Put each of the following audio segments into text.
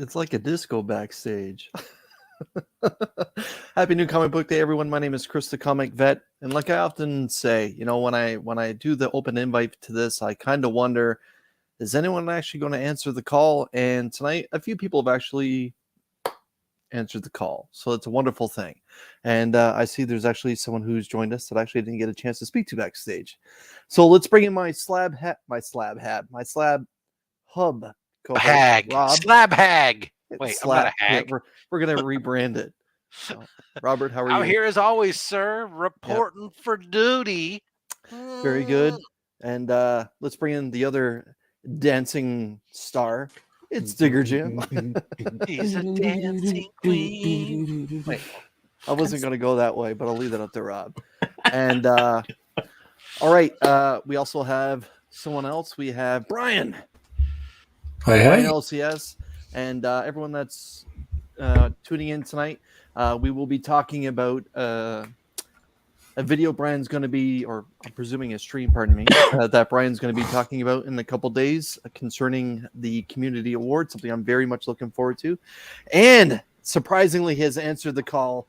It's like a disco backstage. Happy New Comic Book Day, everyone. My name is Chris the Comic Vet. And like I often say, when I do the open invite to this, I kind of wonder, is anyone actually going to answer the call? And tonight, a few people have actually answered the call. So it's a wonderful thing. And I see there's actually someone who's joined us that I actually didn't get a chance to speak to backstage. So let's bring in my slab hub co-host, hag. Rob. Slab hag. Wait, Slab. I'm not a hag. Yeah, we're going to rebrand it. Robert, how are you? I'm here as always, sir, reporting for duty. Very good. And let's bring in the other dancing star. It's Digger Jim. He's a dancing queen. Wait, I wasn't going to go that way, but I'll leave that up to Rob. And all right, we also have someone else. We have Brian. Hi. Brian LCS. And everyone that's tuning in tonight, we will be talking about a video Brian's going to be, or I'm presuming a stream, pardon me, that Brian's going to be talking about in a couple days concerning the Community Award, something I'm very much looking forward to. And surprisingly, he has answered the call.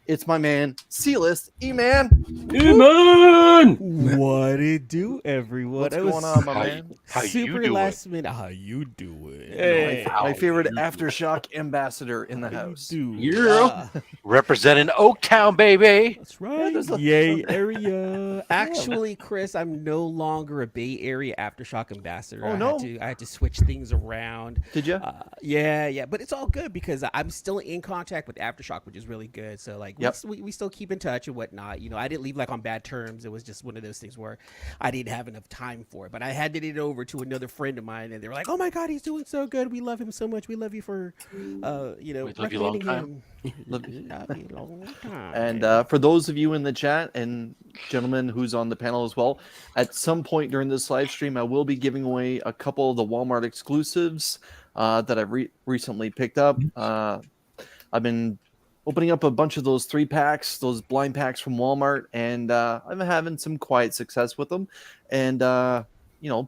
It's my man, C-List, E-Man. E-Man! What it do, everyone? What's going on, my man? How Super you last minute. How you doing? Hey, my favorite Aftershock ambassador in the house. Yeah. Representing Oaktown, baby. That's right. there's a- Yay area. Actually, Chris, I'm no longer a Bay Area Aftershock ambassador. Oh, no. I had to switch things around. Did you? Yeah. But it's all good because I'm still in contact with Aftershock, which is really good. So like, Yep. we still keep in touch and whatnot. I didn't leave like on bad terms. It was just one of those things where I didn't have enough time for it. But I handed it over to another friend of mine, and they were like, "Oh my God, he's doing so good. We love him so much. We love you for, love you long recommending time. him." Love you long time. And for those of you in the chat and gentlemen who's on the panel as well, at some point during this live stream, I will be giving away a couple of the Walmart exclusives that I've recently picked up. I've been opening up a bunch of those 3-packs, those blind packs from Walmart, and I'm having some quiet success with them. And,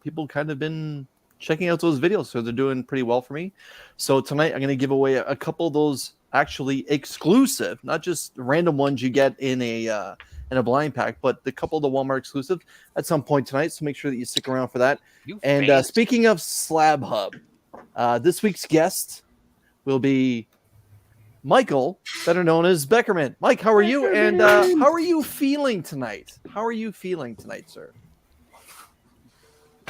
people kind of been checking out those videos, so they're doing pretty well for me. So tonight I'm going to give away a couple of those actually exclusive, not just random ones you get in a blind pack, but the couple of the Walmart exclusive at some point tonight. So make sure that you stick around for that. And speaking of Slab Hub, this week's guest will be Michael, better known as Beckerman. Mike, how are you? And how are you feeling tonight? How are you feeling tonight, sir?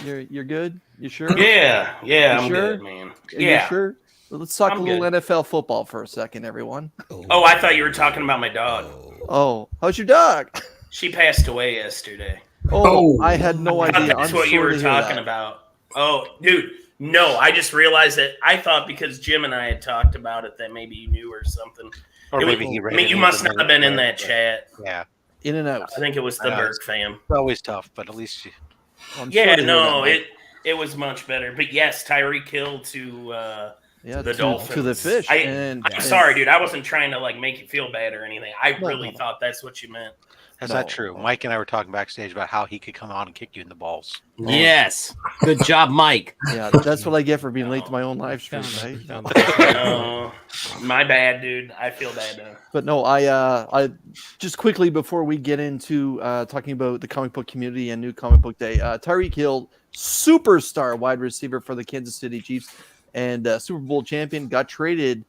You're good? You sure? Yeah, I'm sure? good, man. Are Yeah. you sure? Well, let's talk I'm a little good. NFL football for a second, everyone. Oh, I thought you were talking about my dog. Oh, how's your dog? She passed away yesterday. Oh, I had no I idea. thought that's what you were talking about. Oh, dude, no, I just realized that. I thought because Jim and I had talked about it that maybe you knew or something. Or maybe he ran you must not have been in that chat. Yeah. In and out. I think it was the Burke fam. It's always tough, but at least you... I'm Yeah, sorry to hear no, that, Mike. it was much better. But yes, Tyreek Hill to the Dolphins. To the fish. I'm sorry, dude. I wasn't trying to make you feel bad or anything. I really thought that's what you meant. That's not true. Mike and I were talking backstage about how he could come on and kick you in the balls. Yes. Good job, Mike. Yeah, that's what I get for being late to my own live stream, right? Oh, my bad, dude. I feel bad now. But no, I just quickly before we get into talking about the comic book community and New Comic Book Day, Tyreek Hill, superstar wide receiver for the Kansas City Chiefs and Super Bowl champion, got traded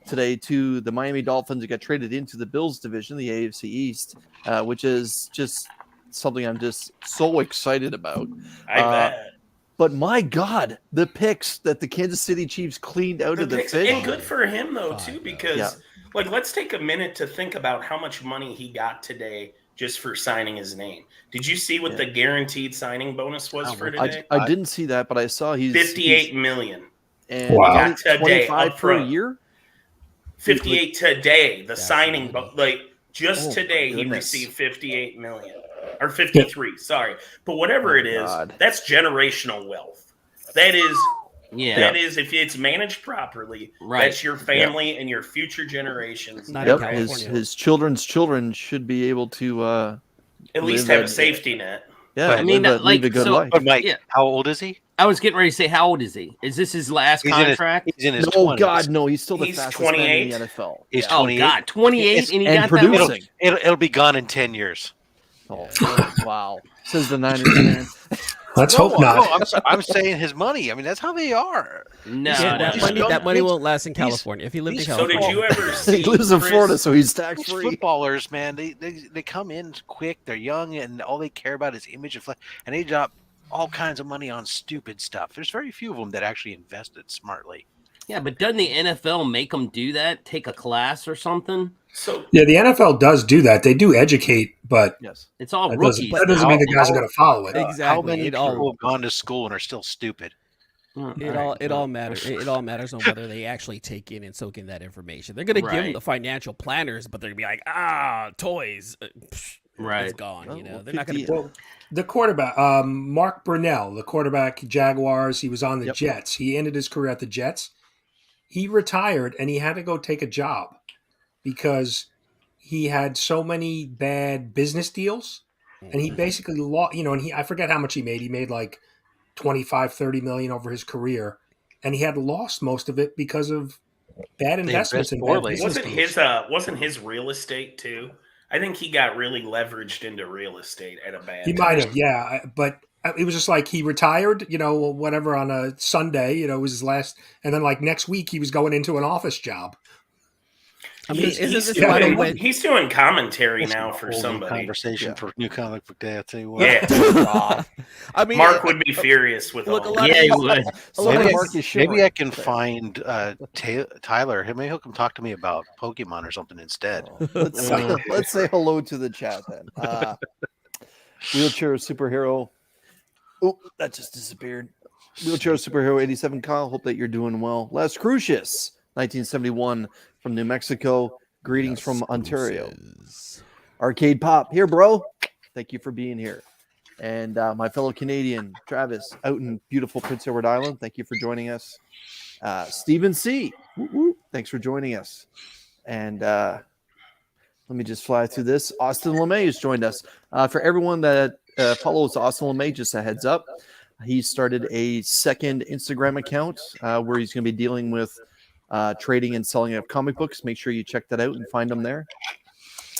today to the Miami Dolphins. It got traded into the Bills division, the AFC East, which is just something I'm just so excited about. I bet. But my God, the picks that the Kansas City Chiefs cleaned out of the fish. And good for him, though, too, because let's take a minute to think about how much money he got today just for signing his name. Did you see what the guaranteed signing bonus was for today? I didn't see that, but I saw he's $58 million. And Wow. Today, 25 per year? 58 today. The signing, just Oh, today, my he goodness. received 58 million or 53. Sorry, but whatever it is, God. that's generational wealth. That is, Yeah. that is, if it's managed properly, Right. that's your family and your future generations. Not in Yep, his California. children's children should be able to At least live have a safety net. yeah, But I mean, live a good life. But Mike, Yeah. how old is he? I was getting ready to say, how old is he? Is this his last contract? He's in his No, 20s. God, no. He's still the He's fastest man 28. in the NFL. He's Yeah. 28. Oh God, 28, and he and got producing. It'll be gone in 10 years. Oh, wow. Says the Niners fan. Let's hope not. No, I'm saying his money. I mean, that's how they are. No, Yeah, no. that money won't last in California. If he lived in So California. did you ever see? He lives in Chris- Florida, so he's tax These free. footballers, man, they come in quick. They're young, and all they care about is image and flash. And they drop all kinds of money on stupid stuff. There's very few of them that actually invested smartly. Yeah, but doesn't the NFL make them do that? Take a class or something? So Yeah, the NFL does do that. They do educate, but Yes. It's all that rookies. doesn't mean the guys are going to follow it. Exactly. How many It people all- have gone to school and are still stupid? It all matters. It all matters on whether they actually take in and soak in that information. They're gonna give them Right. the financial planners, but they're gonna be like, toys. Right. It's gone. Well, You know, well, they're not gonna. 50 Well, the quarterback, Mark Brunell, the quarterback, Jaguars, he was on the Yep. Jets. He ended his career at the Jets. He retired and he had to go take a job because he had so many bad business deals. And he basically lost, and I forget how much he made. He made like 25, 30 million over his career. And he had lost most of it because of bad investments and bad poorly. business deals. wasn't his real estate too? I think he got really leveraged into real estate at a bad He time. might have, yeah. But it was just like he retired, whatever, on a Sunday, it was his last. And then like next week, he was going into an office job. I mean, isn't this yeah, why they they- went? He's doing commentary That's now a for whole new somebody. conversation Yeah. for New Comic Book Day. I'll tell you what. Yeah, I mean, Mark would be furious with look, all a lot that. Yeah, he of would. a lot Maybe, of Mark is maybe shivering. I can find Tyler. Maybe he'll come talk to me about Pokemon or something instead. Let's say hello to the chat then. Wheelchair superhero. Oh, that just disappeared. Wheelchair superhero 87 Kyle. Hope that you're doing well. Les Crucius, 1971 from New Mexico. Greetings from Ontario. Arcade Pop here, bro. Thank you for being here. And my fellow Canadian Travis out in beautiful Prince Edward Island. Thank you for joining us. Stephen C. Woo woo. Thanks for joining us. And let me just fly through this. Austin LeMay has joined us. For everyone that follows Austin LeMay, just a heads up, he started a second Instagram account where he's going to be dealing with trading and selling of comic books. Make sure you check that out and find him there.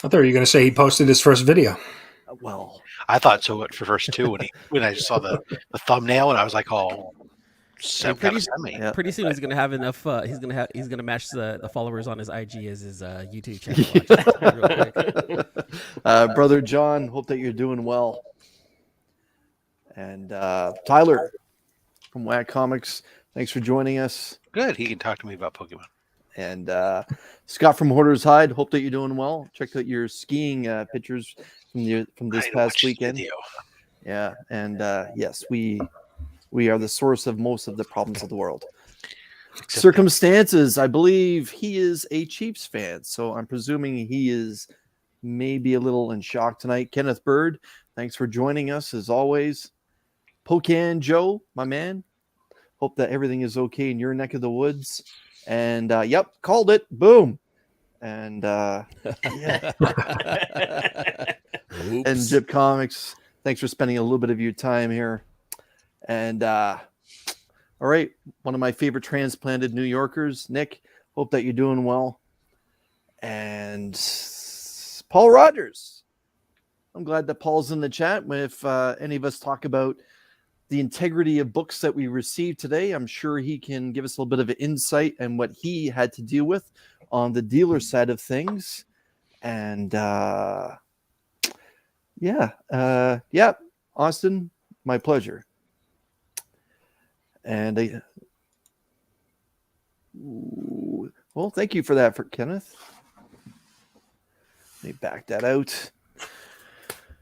I thought you were going to say he posted his first video. Well, I thought so at first too when I saw the thumbnail and I was like, oh, pretty- send me. yeah. Pretty soon he's gonna have enough. He's gonna match the followers on his IG as his YouTube channel. Real quick. Brother John, hope that you're doing well. And Tyler from Whack Comics, thanks for joining us. Good. He can talk to me about Pokemon. And Scott from Hoarder's Hide, hope that you're doing well. Checked out your skiing pictures from this I past watched the weekend. video. Yeah, and yes, we are the source of most of the problems of the world. Circumstances, I believe he is a Chiefs fan, so I'm presuming he is maybe a little in shock tonight. Kenneth Bird, thanks for joining us as always. Pocan Joe, my man, hope that everything is okay in your neck of the woods. And yep, called it. Boom. And yeah. And Jip Comics, thanks for spending a little bit of your time here. And all right, one of my favorite transplanted New Yorkers, Nick, hope that you're doing well. And Paul Rogers, I'm glad that Paul's in the chat. If any of us talk about the integrity of books that we received today, I'm sure he can give us a little bit of an insight and what he had to deal with on the dealer side of things. And yeah, Austin, my pleasure. And well, thank you for that, for Kenneth. Let me back that out.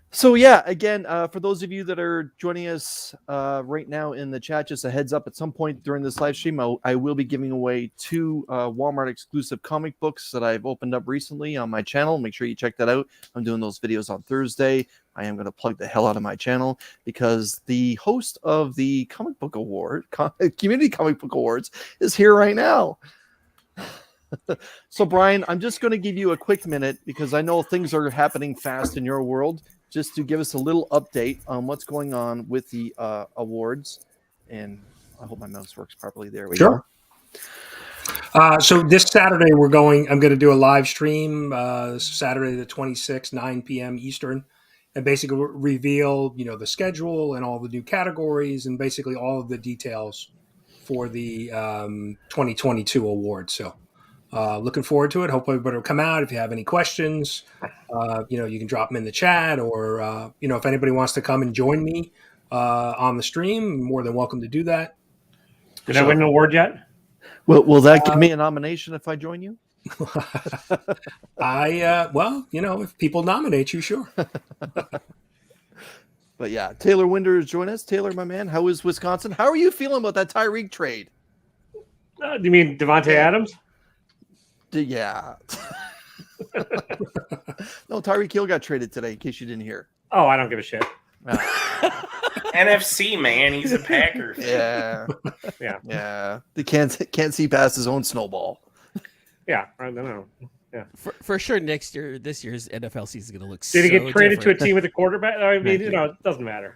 So yeah, again, for those of you that are joining us right now in the chat, just a heads up, at some point during this live stream, I will be giving away 2 Walmart exclusive comic books that I've opened up recently on my channel. Make sure you check that out. I'm doing those videos on Thursday. I am going to plug the hell out of my channel because the host of the Comic Book Award, Community Comic Book Awards, is here right now. So Brian, I'm just going to give you a quick minute because I know things are happening fast in your world, just to give us a little update on what's going on with the awards. and I hope my mouse works properly. There we Sure. go. So this Saturday I'm going to do a live stream. Saturday the 26th, 9 p.m. Eastern, and basically reveal the schedule and all the new categories and basically all of the details for the 2022 award. So looking forward to it. Hope everybody will come out. If you have any questions, you can drop them in the chat, or if anybody wants to come and join me on the stream, more than welcome to do that. Did I win an award yet? Will that give me a nomination if I join you? If people nominate you, sure. But yeah, Taylor Winder is joining us. Taylor, my man, how is Wisconsin? How are you feeling about that Tyreek trade? Do you mean Devontae Adams? Yeah. No, Tyreek Hill got traded today, in case you didn't hear. Oh, I don't give a shit. NFC, man. He's a Packer fan. Yeah. They can't see past his own snowball. Yeah, I don't know. Yeah. For sure, this year's NFL season is going to look. Did he get traded different. to a team with a quarterback? I mean, it doesn't matter.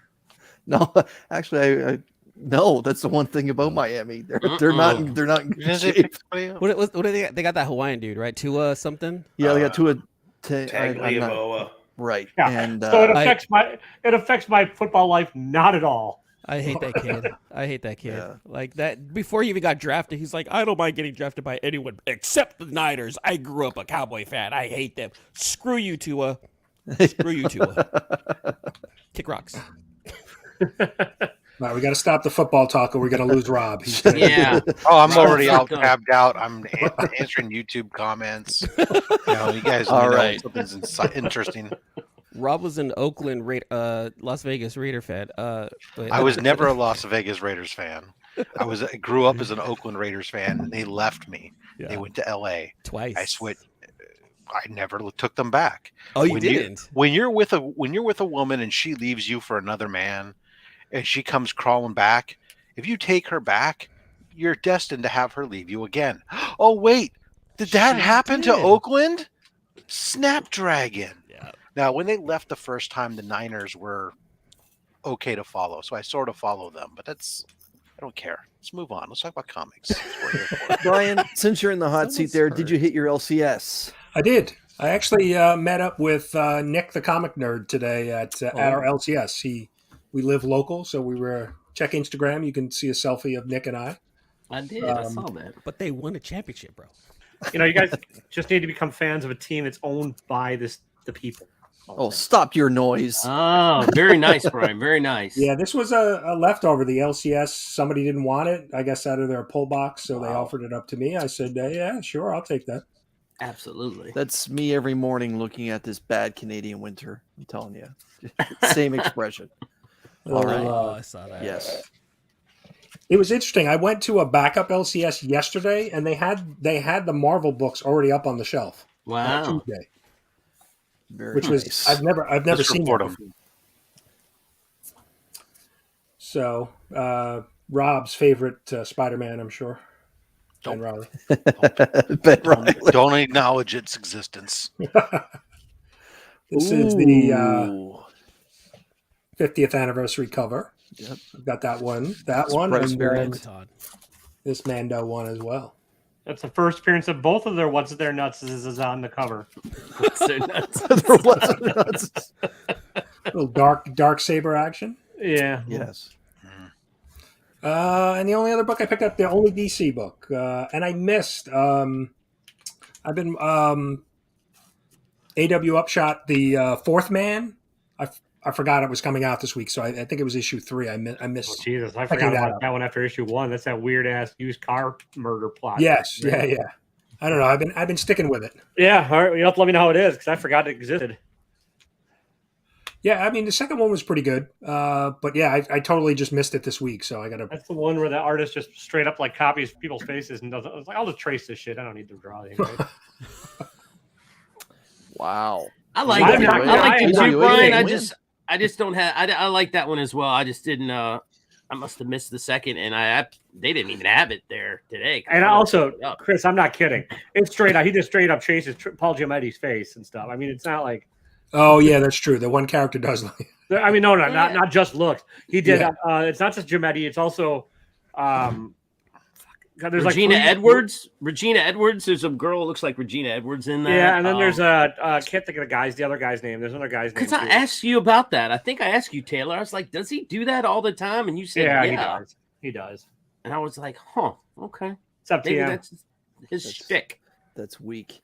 No, actually, I no. That's the one thing about Miami. They're not in good shape. What do they got? They got that Hawaiian dude, right? Tua something. Yeah, they got Tua. Tagliavoa. Right. Yeah. And So it affects my football life not at all. I hate that kid. Yeah. Like that. Before he even got drafted, he's like, I don't mind getting drafted by anyone except the Niners. I grew up a Cowboy fan. I hate them. Screw you, Tua. Screw you, Tua. Kick rocks. All right, we got to stop the football talk, or we're going to lose Rob. Yeah. Oh, I'm already all tabbed out. I'm answering YouTube comments. You guys All know right. something's interesting. Rob was an Oakland, Las Vegas Raider fan. But I was never a Las Vegas Raiders fan. I grew up as an Oakland Raiders fan, and they left me. Yeah. They went to LA. Twice. I switched. I never took them back. Oh, you didn't? When you're with a woman and she leaves you for another man, and she comes crawling back, if you take her back, you're destined to have her leave you again. Oh wait, did that happen to Oakland? Snapdragon. Yeah. Now, when they left the first time, the Niners were okay to follow, so I sort of follow them. But I don't care. Let's move on. Let's talk about comics. That's what we're here for. Brian, since you're in the hot seat there, did you hit your LCS? I did. I actually met up with Nick, the comic nerd, today at our LCS. We live local, so we were check Instagram. You can see a selfie of Nick and I. I did. I saw that. But they won a championship, bro. You guys just need to become fans of a team that's owned by the people. Oh, stop your noise. Oh, very nice, Brian. Very nice. Yeah, this was a leftover. The LCS, somebody didn't want it, I guess, out of their pull box, so they offered it up to me. I said, yeah, sure, I'll take that. Absolutely. That's me every morning looking at this bad Canadian winter. I'm telling you. Same expression. All right. Oh, I saw that. Yes. It was interesting. I went to a backup LCS yesterday, and they had the Marvel books already up on the shelf. Wow. Tuesday, Very which nice. was I've never Let's seen report that 'em. before. So Rob's favorite Spider-Man, I'm sure. Ben Riley. Ben Riley. Don't acknowledge its existence. This is the Ooh. 50th anniversary cover. Yep. I've got that one, and Raspberry. then this Mando one as well. That's the first appearance of both of their What's Their Nuts is on the cover. So nuts. Little dark saber action. Yeah. Yes. And the only other book I picked up, the only DC book, and I missed. I've been AW Upshot, the Fourth Man. I forgot it was coming out this week, so I think it was issue 3. I missed. Oh, Jesus, I picking forgot that about up. that one after issue 1. That's that weird ass used car murder plot. Yes, yeah. I don't know. I've been sticking with it. Yeah, all right. You have to let me know how it is because I forgot it existed. Yeah, I mean the second one was pretty good, but yeah, I totally just missed it this week, so I gotta. That's the one where the artist just straight up like copies people's faces and doesn't. I was like, I'll just trace this shit. I don't need to draw anything. Wow. I like I'm it. not- I like I'm it not too, Brian. winning. I just don't have. I like that one as well. I just didn't. I must have missed the second, and they didn't even have it there today. And also, Chris, I'm not kidding. It's straight up. He just straight up chases Paul Giamatti's face and stuff. I mean, it's not like. Oh yeah, that's true. The one character does. I mean, no, not just looks. He did. It's not just Giamatti. It's also there's Regina like Edwards. Regina Edwards. There's a girl who looks like Regina Edwards in that. Yeah, and then there's I can't think of the other guy's name. There's another guy's name. Because I asked you about that. I think I asked you, Taylor. I was like, does he do that all the time? And you said, yeah. He does. And I was like, huh, okay. It's up to you. That's his shtick. That's weak.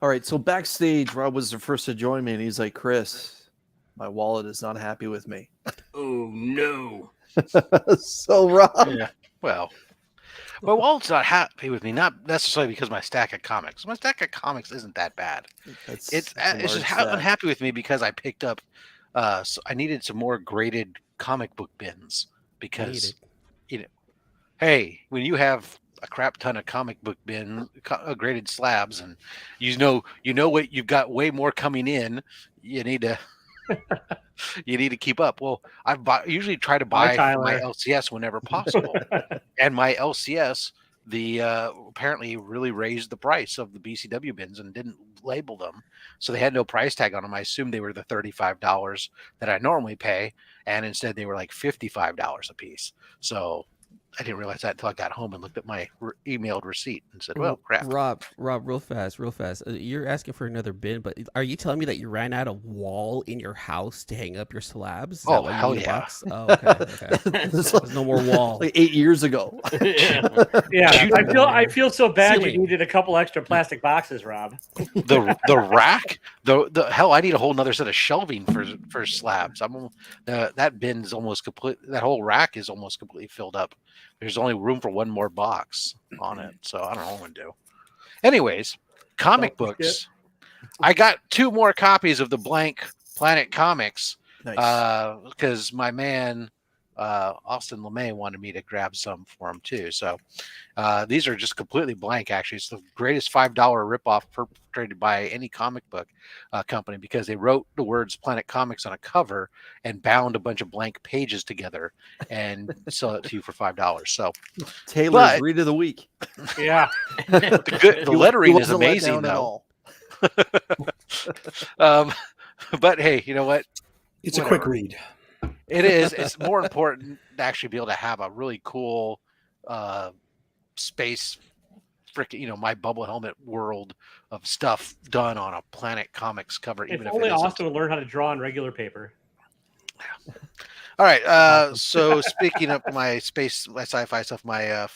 All right, so backstage, Rob was the first to join me, and he's like, Chris, my wallet is not happy with me. Oh, no. So, Rob. Yeah, well, my wallet's not happy with me, not necessarily because of my stack of comics. My stack of comics isn't that bad. It's just unhappy with me because I picked up, so I needed some more graded comic book bins because, hey, when you have a crap ton of comic book bin graded slabs, and you know what, you've got way more coming in, you need to keep up. Well, usually try to buy my LCS whenever possible, and my LCS apparently really raised the price of the BCW bins and didn't label them, so they had no price tag on them. I assumed they were the $35 that I normally pay, and instead they were like $55 a piece. So I didn't realize that until I got home and looked at my emailed receipt and said, well, crap. Rob, real fast. You're asking for another bin, but are you telling me that you ran out of wall in your house to hang up your slabs? Oh, hell yeah. Oh, okay. There's no more wall. Like 8 years ago. Yeah, I feel so bad Ceiling. you needed a couple extra plastic boxes, Rob. The rack, the hell, I need a whole nother set of shelving for slabs. That bin's almost complete. That whole rack is almost completely filled up. There's only room for one more box on it, so I don't know what I'm gonna do. Anyways, comic books. I got 2 more copies of the Blank Planet comics because my man Austin LeMay wanted me to grab some for him too. So these are just completely blank. Actually, it's the greatest $5 ripoff perpetrated by any comic book company because they wrote the words Planet Comics on a cover and bound a bunch of blank pages together and sell it to you for $5. So Taylor's read of the week. Yeah, the lettering is amazing though. But hey, you know what? It's a quick read. It is. It's more important to actually be able to have a really cool space, freaking, my bubble helmet world of stuff done on a Planet Comics cover. if Even only if it Austin would learn how to draw on regular paper. All right. So speaking of my sci-fi stuff, my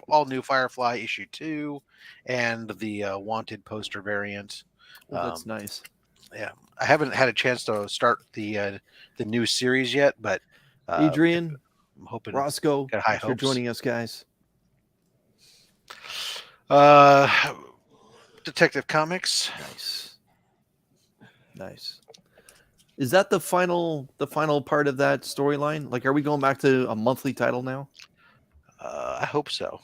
all new Firefly issue 2 and the Wanted poster variant. Oh, that's nice. Yeah, I haven't had a chance to start the new series yet, but Adrian, I'm hoping Roscoe, got high thanks for hopes. joining us, guys. Detective Comics. Nice. Is that the final part of that storyline? Like, are we going back to a monthly title now? I hope so.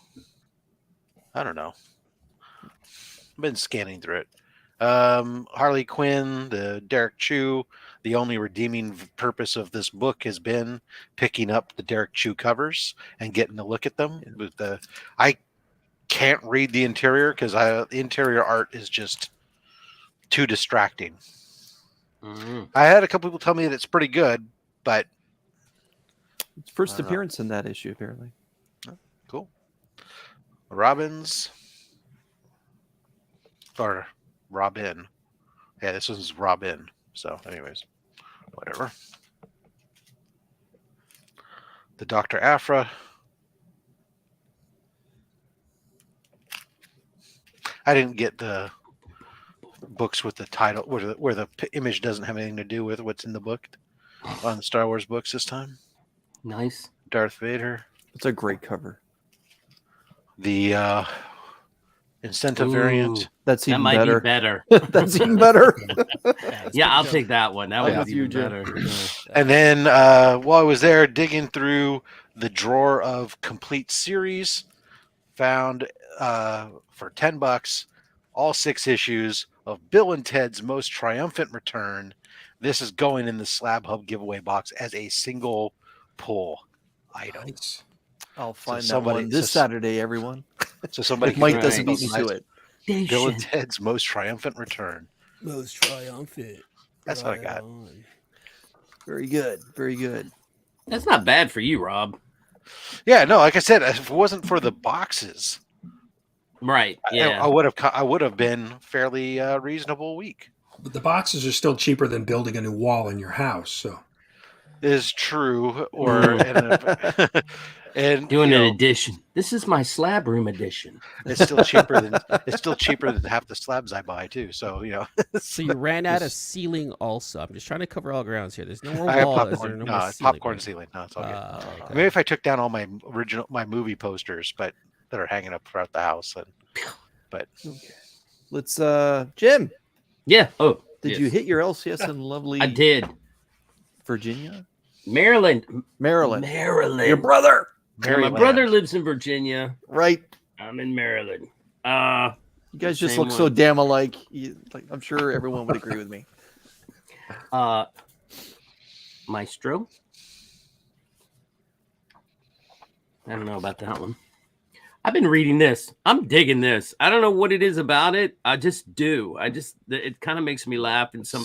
I don't know. I've been scanning through it. Harley Quinn, the Derek Chew. The only redeeming purpose of this book has been picking up the Derek Chew covers and getting to look at them. I can't read the interior because the interior art is just too distracting. Mm-hmm. I had a couple people tell me that it's pretty good, but It's first appearance in that issue, apparently. cool. Robins or Robin. Yeah, this one's Robin. So, anyways, whatever. The Dr. Aphra. I didn't get the books with the title where the image doesn't have anything to do with what's in the book on the Star Wars books this time. Nice. Darth Vader. It's a great cover. The incentive variant. That's That even might better. be better. That's even better. Yeah, I'll take that one. That I'm would with be you, even Jim. better. Yeah. And then while I was there digging through the drawer of complete series, found for $10 all 6 issues of Bill and Ted's Most Triumphant Return. This is going in the Slab Hub giveaway box as a single pull item. Nice. I'll find somebody- that one this Saturday, everyone. So somebody If Mike can doesn't make beat me nice to it. Bill and Ted's Most Triumphant Return. Most triumphant. That's what I got. Very good. Very good. That's not bad for you, Rob. Yeah, no, like I said, if it wasn't for the boxes, Right? Yeah. I would have been fairly reasonable week. But the boxes are still cheaper than building a new wall in your house. So Is true, or and Doing you an know, edition. This is my slab room edition. it's still cheaper than half the slabs I buy too. So So you ran out of ceiling also. I'm just trying to cover all grounds here. There's no more I have wall. Is there popcorn. no No, more it's ceiling? popcorn right? ceiling. No, it's all good. Okay. Maybe if I took down all my movie posters, but that are hanging up throughout the house. But Let's Jim, Yeah. Oh, did yes. you hit your LCS in lovely I did. Virginia? Maryland. Maryland. Maryland. Your brother. Yeah, my brother lives in Virginia. Right. I'm in Maryland. You guys just Same look so one. damn alike. I'm sure everyone would agree with me. Maestro. I don't know about that one. I've been reading this. I'm digging this. I don't know what it is about it. I just do. It kind of makes me laugh in some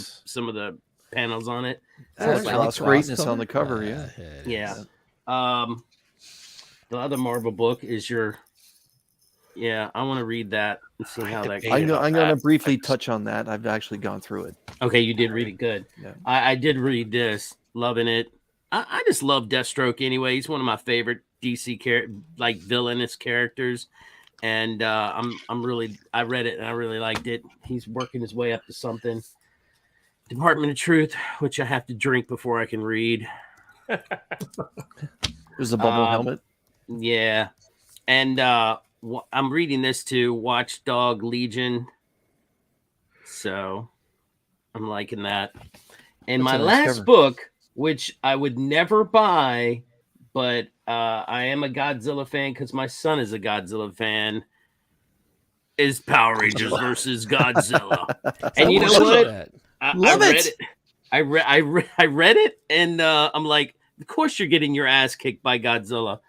of the panels on it. That's like Alex Ross greatness cover? on the cover, yeah. Yeah. The other Marvel book is your. Yeah, I want to read that and see how that. I'm going to briefly touch on that. I've actually gone through it. Okay, you did read it. Good. Yeah. I did read this. Loving it. I just love Deathstroke anyway. He's one of my favorite DC villainous characters, and I read it and I really liked it. He's working his way up to something. Department of Truth, which I have to drink before I can read. There's a bubble helmet. Yeah, and I'm reading this too, Watchdog Legion. So I'm liking that. And That's my a nice last cover. book, which I would never buy, but I am a Godzilla fan because my son is a Godzilla fan, is Power Rangers versus Godzilla. And you know what? Love I read it. it. I read it, and I'm like, of course you're getting your ass kicked by Godzilla.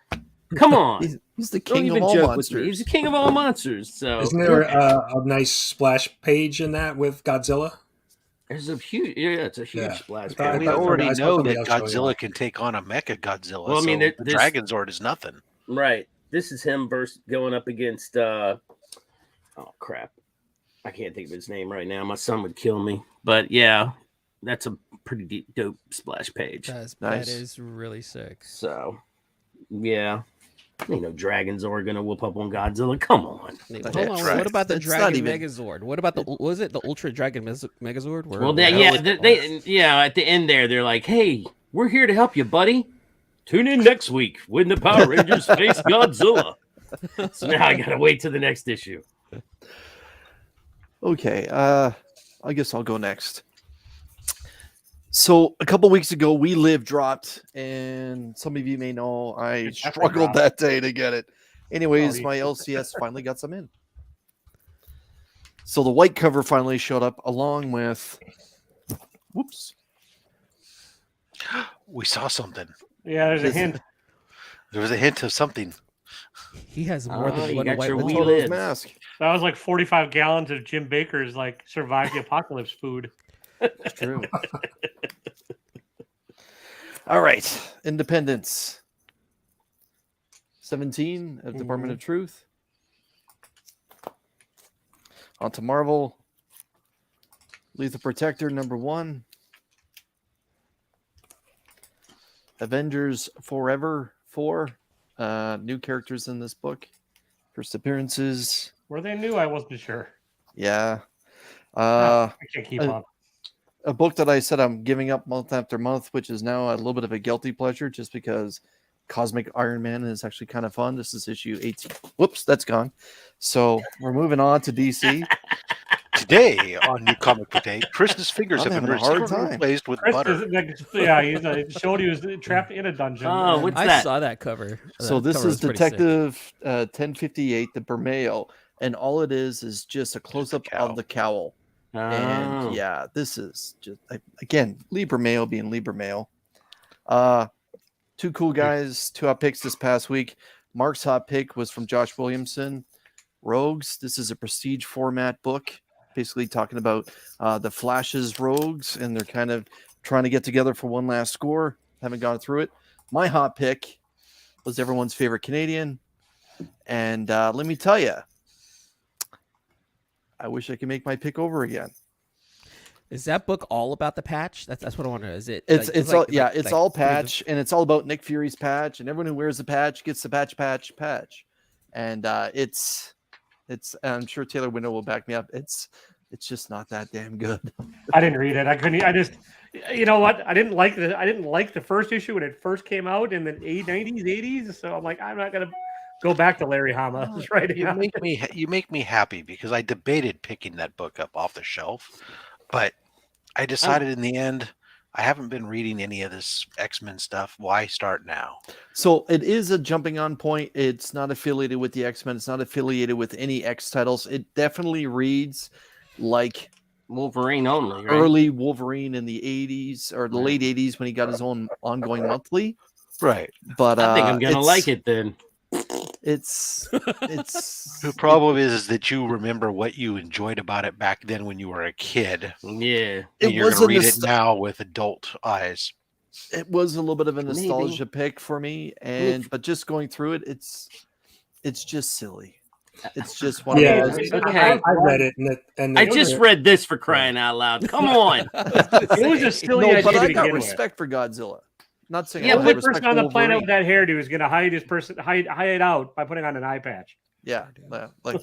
Come on. He's the Don't king of even all joke with me. monsters. He's the king of all monsters. So isn't there a nice splash page in that with Godzilla? there's a huge, it's a huge Yeah. splash. I we thought already somebody- know that somebody else showed you Godzilla that. can take on a Mecha Godzilla. Well, I mean, so the there's- Dragon Zord is nothing. Right. This is him versus going up against oh crap. I can't think of his name right now. My son would kill me. But yeah, that's a pretty dope splash page. Nice. That is really sick. So yeah. Dragons are gonna whoop up on Godzilla. Come on. Hold That's on. right. What about the That's not Dragon even- Megazord? What about was it the Ultra Dragon Megazord? Well, at the end there, they're like, "Hey, we're here to help you, buddy. Tune in next week when the Power Rangers face Godzilla." So now I gotta wait till the next issue. Okay, I guess I'll go next. So a couple weeks ago, We Live dropped, and some of you may know I It's definitely struggled dropped. that day to get it. Anyways, Oh, my LCS finally got some in. So the white cover finally showed up along with, whoops, We saw something. Yeah, there's a hint. There was a hint of something. He has more Oh, than you one got white your one. We Toto's Live. mask. That was like 45 gallons of Jim Baker's survive the apocalypse food. It's true. All right, Independence. 17 of Department of Truth. On to Marvel. Lethal Protector #1. Avengers Forever 4. New characters in this book. First appearances. Were they new? I wasn't sure. Yeah. I can't keep uh, up. A book that I said I'm giving up month after month, which is now a little bit of a guilty pleasure just because Cosmic Iron Man is actually kind of fun. This is issue 18. Whoops, that's gone. So we're moving on to DC. Today on New Comic Book Day, Chris's fingers I'm have been having a hard recently time. replaced with Chris butter. he showed he was trapped in a dungeon. Oh, and- what's I that? saw that cover. So That this cover is was pretty sick. Detective 1058, the Bermeo, and all it is just a close up cowl. of the cowl. Oh. And yeah, this is just again Libra Mail being Libra Mail. Two cool guys, two hot picks this past week. Mark's hot pick was from Josh Williamson. Rogues. This is a prestige format book, basically talking about the Flash's rogues, and they're kind of trying to get together for one last score. Haven't gone through it. My hot pick was everyone's favorite Canadian. And let me tell you, I wish I could make my pick over again. Is that book all about the patch? That's what I want to know. Is it? It's all patch, and it's all about Nick Fury's patch, and everyone who wears the patch gets the patch. And it's. I'm sure Taylor Window will back me up. It's just not that damn good. I didn't read it. I couldn't. I just, you know what? I didn't like the first issue when it first came out in the 90s, 80s. So I'm like, I'm not gonna go back to Larry Hama's right You now. make me happy because I debated picking that book up off the shelf, but I decided in the end I haven't been reading any of this X-Men stuff. Why start now? So it is a jumping on point. It's not affiliated with the X-Men. It's not affiliated with any X titles. It definitely reads like Wolverine only, right? early Wolverine in the 80s or the late 80s when he got his own ongoing monthly. Right. But I think I'm gonna like it then. It's The problem is that you remember what you enjoyed about it back then when you were a kid. Yeah. And you're going to read it now with adult eyes. It was a little bit of a Maybe. nostalgia pick for me, but just going through it, it's just silly. It's just one Yeah, of those. Okay. I read it, and I just read this for crying out loud. Come on. It was a silly No, idea but to I begin got with. respect for Godzilla. Not saying Yeah, I but don't the respect person on the planet Wolverine. with that hairdo is going to hide out by putting on an eye patch. Yeah, like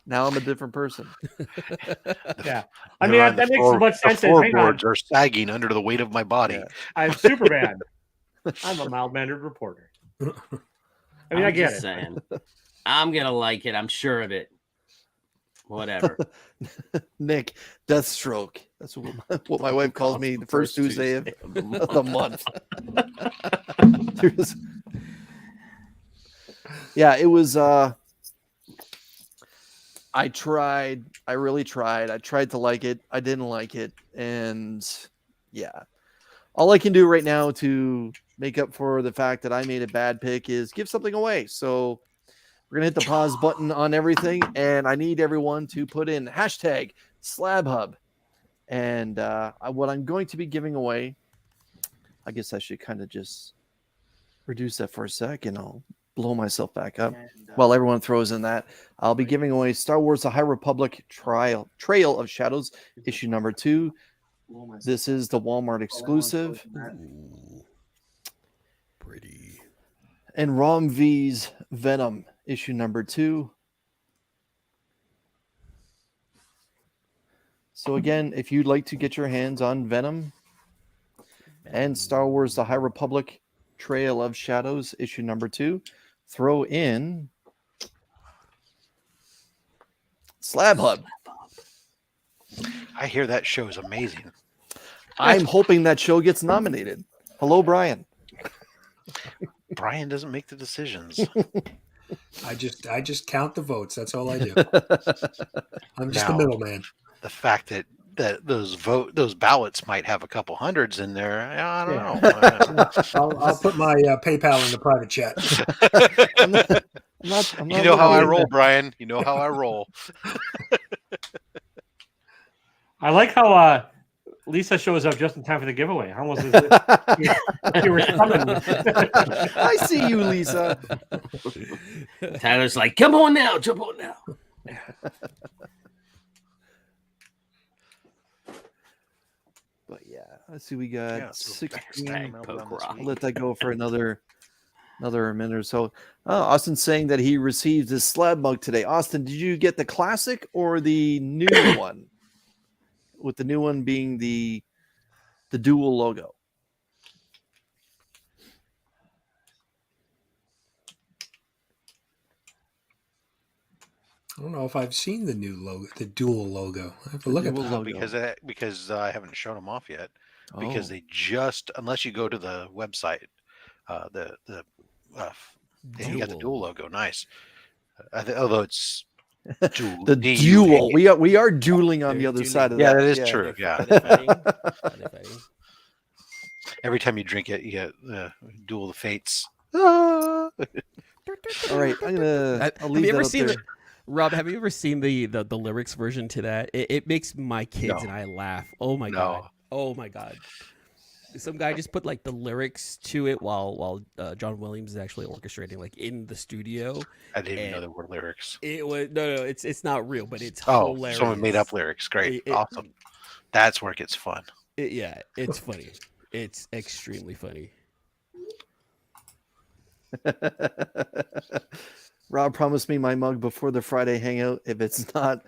now I'm a different person. Yeah, I mean that makes as much sense The as hang on, floorboards are sagging under the weight of my body. Yeah. I'm Superman. I'm a mild-mannered reporter. I mean, I I'm get just it. saying. I'm gonna like it. I'm sure of it. Whatever. Nick, Deathstroke. That's what my wife calls me the first Tuesday of the month. Yeah, it was. I really tried. I tried to like it. I didn't like it, and yeah, all I can do right now to make up for the fact that I made a bad pick is give something away. So we're gonna hit the pause button on everything, and I need everyone to put in hashtag SlabHub. And what I'm going to be giving away, I guess I should kind of just reduce that for a sec, and I'll blow myself back up while everyone throws in that. I'll be giving away Star Wars: The High Republic Trail of Shadows, issue number 2. This is the Walmart exclusive. Ooh, pretty. And Rom V's Venom, issue number 2. So again, if you'd like to get your hands on Venom and Star Wars: The High Republic Trail of Shadows, issue number 2, throw in SlabHub. I hear that show is amazing. I'm hoping that show gets nominated. Hello, Brian. Brian doesn't make the decisions. I just count the votes. That's all I do. I'm just Now, the middleman. The fact that those ballots might have a couple hundreds in there, I don't know. I'll put my PayPal in the private chat. I'm not You know how I looking- roll, Brian. You know how I roll. I like how Lisa shows up just in time for the giveaway. Almost as if you were coming. I see you, Lisa. Tyler's like, come on now, jump on now. But yeah, let's see. We got Yeah, so 16. Hashtag poke rock. I'll let that go for another minute or so. Austin's saying that he received his slab mug today. Austin, did you get the classic or the new one? With the new one being the dual logo. I don't know if I've seen the new logo, the dual logo. I have to look at dual that. logo. Because I haven't shown them off yet. Because Oh. they just, unless you go to the website, you got the dual logo. Nice. Although it's dual, The duel. We are dueling on the They're other dueling. side of Yeah, that. that is true. Yeah. Are they fighting? Are they fighting? Every time you drink it, you get duel the fates. All right, I'll leave Have you that ever up seen there. Rob, have you ever seen the lyrics version to that? It makes my kids No. and I laugh. Oh my god. Oh my god. Some guy just put like the lyrics to it while John Williams is actually orchestrating, like in the studio. I didn't even know there were lyrics. It was no, it's not real, but it's Oh, hilarious. someone made up lyrics. Great, awesome. That's where it gets fun. Yeah, it's funny. It's extremely funny. Rob promised me my mug before the Friday hangout. If it's not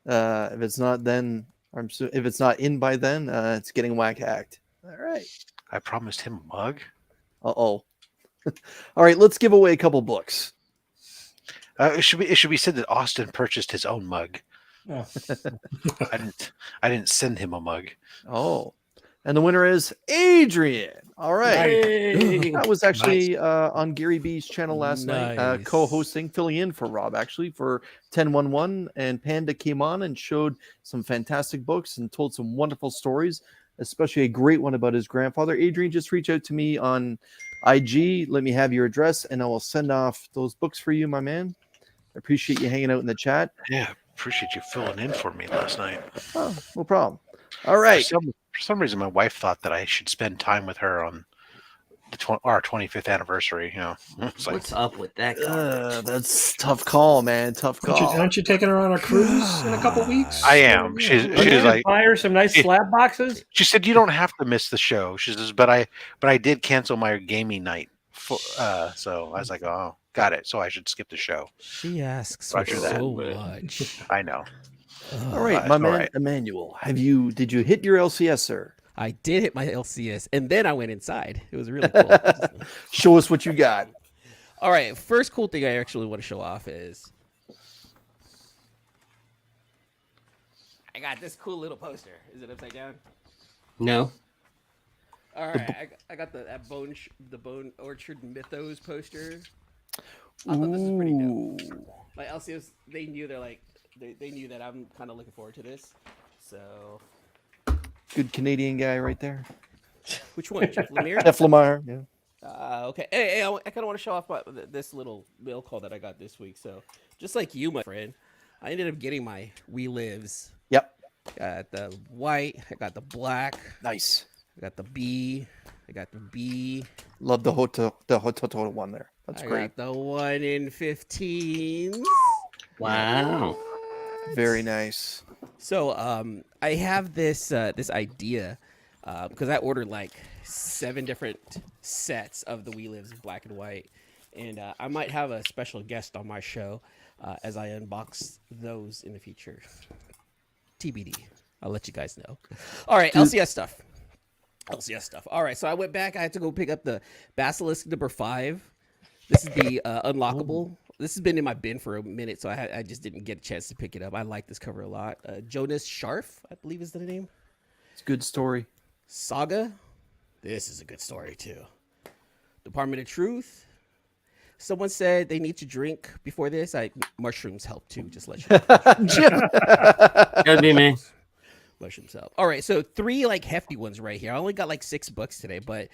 then, if it's not in by then, it's getting whack hacked. All right. I promised him a mug. All right, let's give away a couple books. It should be said that Austin purchased his own mug. Oh. I didn't send him a mug. Oh, and the winner is Adrian. All right. That was actually on Gary B's channel last night, co-hosting, filling in for Rob, actually, for 1011. And Panda came on and showed some fantastic books and told some wonderful stories, especially a great one about his grandfather. Adrian, just reach out to me on IG. Let me have your address, and I will send off those books for you, my man. I appreciate you hanging out in the chat. Yeah, appreciate you filling in for me last night. Oh, no problem. All right. For some reason, my wife thought that I should spend time with her on our 25th anniversary. You know, what's up with that? That's tough call, man. Tough call. Aren't you taking her on a cruise in a couple weeks? I am. She's like, buy her some nice slab boxes. She said, "You don't have to miss the show." She says, "But I did cancel my gaming night." So I was like, "Oh, got it." So I should skip the show. She asks Roger for that. so much. I know. All right, my man, Emmanuel. Did you hit your LCS, sir? I did hit my LCS, and then I went inside. It was really cool. Show us what you got. All right, first cool thing I actually want to show off is I got this cool little poster. Is it upside down? No. All right, I got the Bone Orchard Mythos poster. I thought this was pretty dope. My LCS, they knew they knew that I'm kind of looking forward to this. So good Canadian guy right there. Which one, Jeff Lemire? Jeff Lemire, yeah. Okay. Hey, I kind of want to show off this little mail call that I got this week. So just like you, my friend, I ended up getting my We Lives. Yep. Got the white. I got the black. Nice. I got the B. I got the B. Love the Hototo one there. That's great. I got the 1 in 15. Wow. Very nice. So I have this idea because I ordered like 7 different sets of the We Lives black and white, and I might have a special guest on my show as I unbox those in the future. TBD. I'll let you guys know. All right, LCS stuff. All right, so I went back. I had to go pick up the Basilisk number 5. This is the unlockable. This has been in my bin for a minute, so I just didn't get a chance to pick it up. I like this cover a lot. Jonas Scharf, I believe is the name. It's a good story. Saga. This is a good story, too. Department of Truth. Someone said they need to drink before this. Mushrooms help, too. Just let you know. That'd be me. Mushrooms help. All right, so 3 like hefty ones right here. I only got like $6 today, but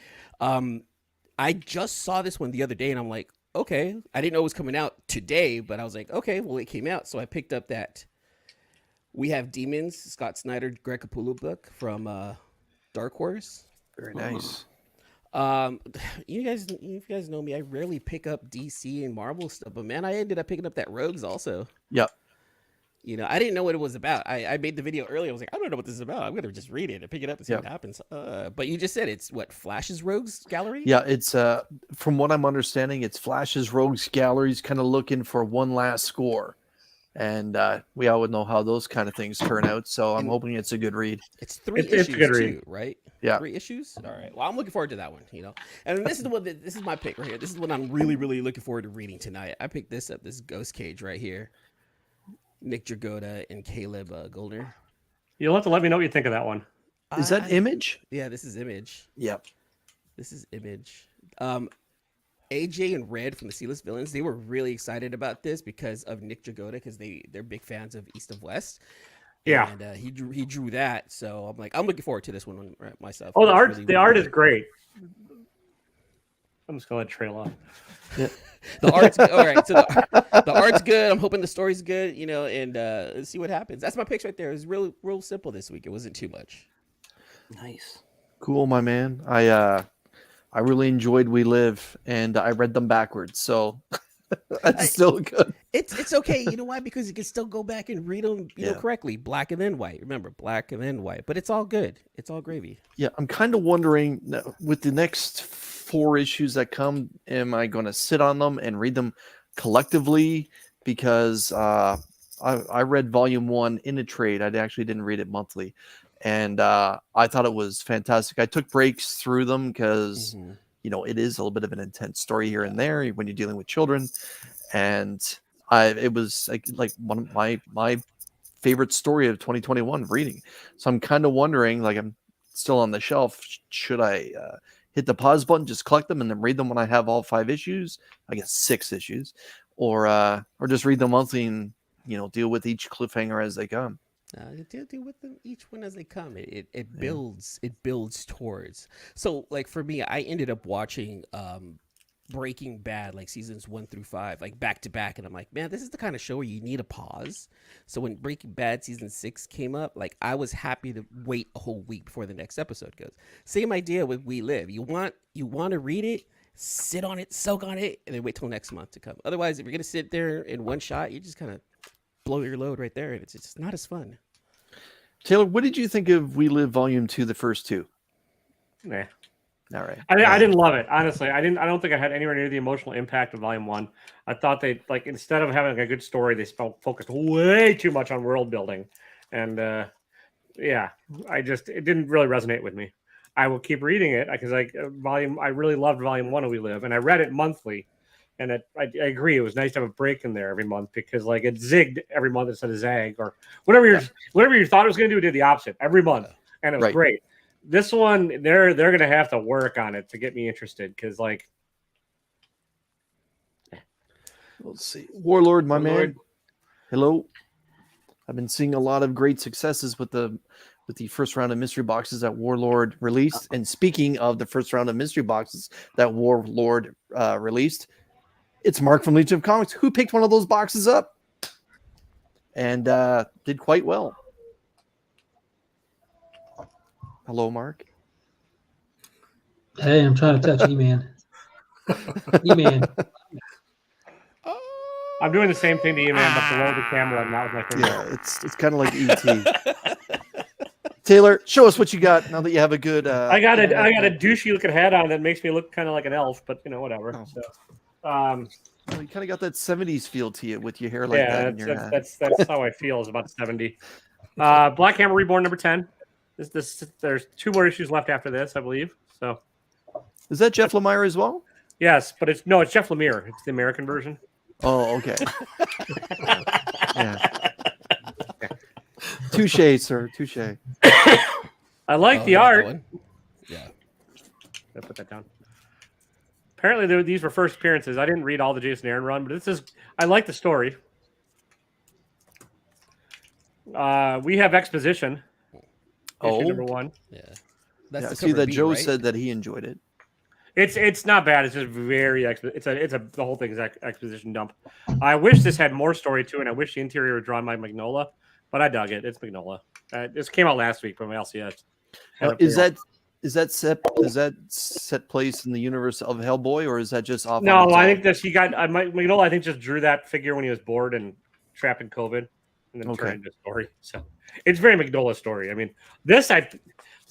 I just saw this one the other day, and I'm like, okay. I didn't know it was coming out today, but I was like, okay, well, it came out. So I picked up that We Have Demons, Scott Snyder, Greg Capullo book from Dark Horse. Very nice. You guys know me. I rarely pick up DC and Marvel stuff, but man, I ended up picking up that Rogues also. Yep. You know, I didn't know what it was about. I made the video earlier. I was like, I don't know what this is about. I'm going to just read it and pick it up and see what happens. But you just said it's what, Flash's Rogues Gallery? Yeah, it's from what I'm understanding, it's Flash's Rogues Gallery's kind of looking for one last score. And we all would know how those kind of things turn out. So I'm hoping it's a good read. It's 3 issues too, right? Yeah. 3 issues? All right. Well, I'm looking forward to that one, you know. And this is the one this is my pick right here. This is what I'm really, really looking forward to reading tonight. I picked this up, this Ghost Cage right here. Nick Dragotta and Caleb Goldner. You'll have to let me know what you think of that one. Is that Image? Yeah, this is Image. Yep. This is Image. AJ and Red from the Sealess Villains, they were really excited about this because of Nick Dragotta, because they're big fans of East of West. Yeah. And he drew that, so I'm looking forward to this one myself. Oh, the art is great. I'm just gonna let it trail off. The art's all right. So the art's good. I'm hoping the story's good, and let's see what happens. That's my picks right there. It was real simple this week. It wasn't too much. Nice. Cool, my man. I really enjoyed We Live, and I read them backwards, so that's still good. It's okay. You know why? Because you can still go back and read them, correctly, black and then white. Remember, black and then white. But it's all good. It's all gravy. Yeah, I'm kind of wondering with the next 4 issues that come, am I going to sit on them and read them collectively? Because I read volume 1 in a trade. I actually didn't read it monthly. And I thought it was fantastic. I took breaks through them because, it is a little bit of an intense story here and there when you're dealing with children. And it was like one of my favorite story of 2021 reading. So I'm kind of wondering, I'm still on the shelf. Should I hit the pause button, just collect them and then read them when I have all 5 issues? I guess 6 issues, or just read them monthly and, deal with each cliffhanger as they come. Deal with them each one as they come. It builds. It builds towards. So for me, I ended up watching Breaking Bad, seasons 1 through 5, back to back, and I'm like, man, this is the kind of show where you need a pause. So when Breaking Bad season 6 came up, I was happy to wait a whole week before the next episode goes. Same idea with We Live. You want to read it, sit on it, soak on it, and then wait till next month to come. Otherwise, if you're gonna sit there in one shot, you just kind of blow your load right there, and it's just not as fun. Taylor, what did you think of We Live Volume 2, the first 2? Nah. All right. I didn't love it, honestly. I don't think I had anywhere near the emotional impact of Volume 1. I thought they instead of having a good story, they focused way too much on world building, and it didn't really resonate with me. I will keep reading it because I really loved Volume 1 of We Live, and I read it monthly. And I agree, it was nice to have a break in there every month because it zigged every month instead of zag or whatever you thought it was going to do. It did the opposite every month, and it was great. This one, they're going to have to work on it to get me interested because let's see, Warlord, man, hello. I've been seeing a lot of great successes with the first round of mystery boxes that Warlord released. And speaking of the first round of mystery boxes that Warlord released. It's Mark from Legion of Comics who picked one of those boxes up and did quite well. Hello, Mark. Hey, I'm trying to touch E-Man. E-Man. I'm doing the same thing to E-Man, but below the camera, and that was my favorite. Yeah, it's kind of like E.T. Taylor, show us what you got now that you have a good. I got a douchey looking hat on that makes me look kind of like an elf, but whatever. Oh. So, well, you kind of got that 70s feel to you with your hair like that. In your that's how I feel. Is about 70. Black Hammer Reborn number 10. There's 2 more issues left after this, I believe. So, is that Jeff Lemire as well? Yes, but it's Jeff Lemire. It's the American version. Oh, okay. Yeah. Touche, sir. Touche. I like the art. Yeah. I put that down. Apparently, these were first appearances. I didn't read all the Jason Aaron run, but I like the story. We have exposition. Issue number 1. Yeah. That's the see that B, Joe right? said that he enjoyed it. It's not bad. It's just very the whole thing is exposition dump. I wish this had more story to it, and I wish the interior was drawn by Mignola, but I dug it. It's Mignola. This came out last week from LCS. Is that set place in the universe of Hellboy, or is that just off? No, I think that he got Mignola. I think just drew that figure when he was bored and trapped in COVID, and then turned into a story. So it's very Mignola story. I mean, does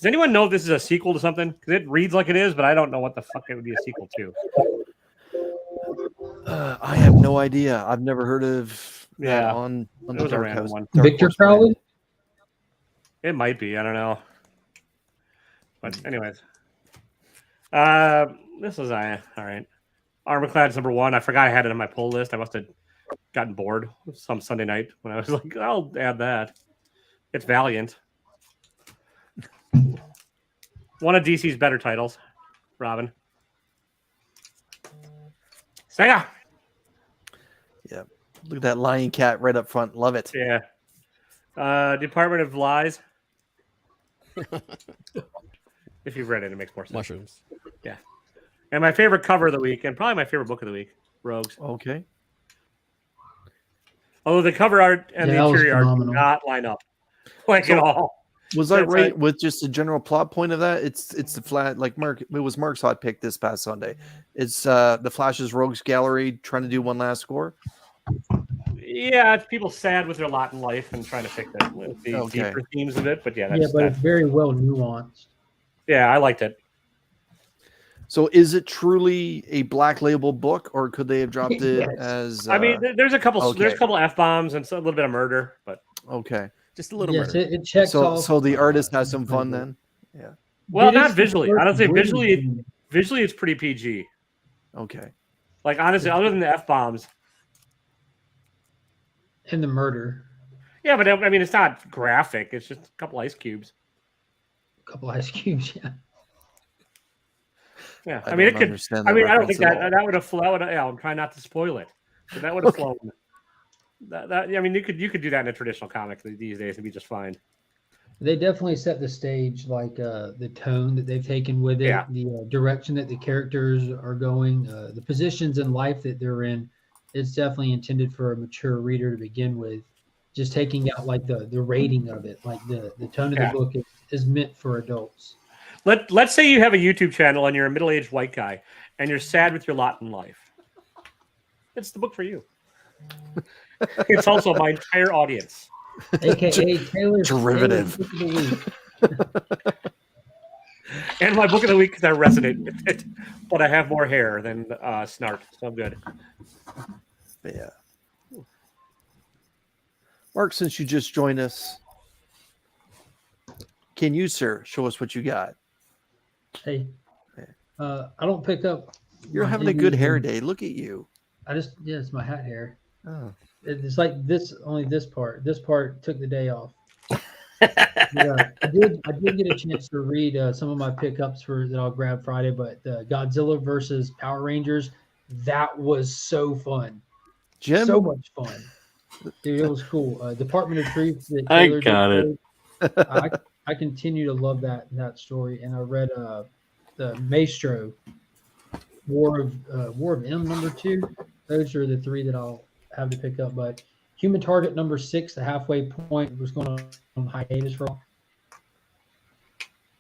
anyone know if this is a sequel to something? Because it reads like it is, but I don't know what the fuck it would be a sequel to. I have no idea. I've never heard of that on the Dark House one. Victor probably? It might be. I don't know. But anyways. This is all right. Armorclad's number 1. I forgot I had it on my pull list. I must have gotten bored some Sunday night when I was like, I'll add that. It's Valiant. One of DC's better titles, Robin. Sega. Yeah. Look at that lion cat right up front. Love it. Yeah. Department of Lies. If you've read it, it makes more sense. Mushrooms. Yeah. And my favorite cover of the week, and probably my favorite book of the week, Rogues. Okay. Although the cover art and Yeah, the that was interior art do phenomenal. not line up like at all. Was I That's right with just the general plot point of that? It's the flat like Mark. It was Mark's hot pick this past Sunday. It's the Flash's Rogues Gallery trying to do one last score. Yeah, it's people sad with their lot in life and trying to fix it with the deeper themes of it. But yeah, but it's very well nuanced. Yeah, I liked it. So is it truly a Black Label book, or could they have dropped it as? I mean, there's a couple. okay. There's a couple F-bombs and a little bit of murder, but okay, just a little Yes, murder. it checks so off. so the artist has some fun then. Yeah. well, It not is the visually. I first don't say British visually. one. Visually, it's pretty PG. Okay. Like honestly, other than the F-bombs. And the murder. Yeah, but I mean, it's not graphic. It's just a couple ice cubes. A couple ice cubes, yeah. Yeah, I I mean, it don't could. understand I that mean, I don't think reference at that would have flown. Yeah, I'm trying not to spoil it, but that would have flown. I mean, you could do that in a traditional comic these days and be just fine. They definitely set the stage, like the tone that they've taken with it, Yeah. the direction that the characters are going, the positions in life that they're in. It's definitely intended for a mature reader to begin with. Just taking out like the rating of it, like the tone of the book is meant for adults. Let's say you have a YouTube channel and you're a middle-aged white guy and you're sad with your lot in life. It's the book for you. It's also my entire audience. AKA Taylor's Derivative. Book of the Week. And my book of the week because I resonate with it, but I have more hair than Snart, so I'm good. Yeah. Mark, since you just joined us, can you, sir, show us what you got? Hey, I don't pick up. You're my having a good Indies hair and- day. Look at you. it's my hat hair. Oh. It's like this. Only this part. This part took the day off. Yeah, I did get a chance to read some of my pickups that I'll grab Friday, but Godzilla versus Power Rangers, that was so fun. Jim? So much fun. Dude, it was cool. Department of Truth. That I Taylor got did it. great. I continue to love that story, and I read the Maestro, War of M #2. Those are the three that I'll have to pick up. But Human Target #6, the halfway point, was going on hiatus for.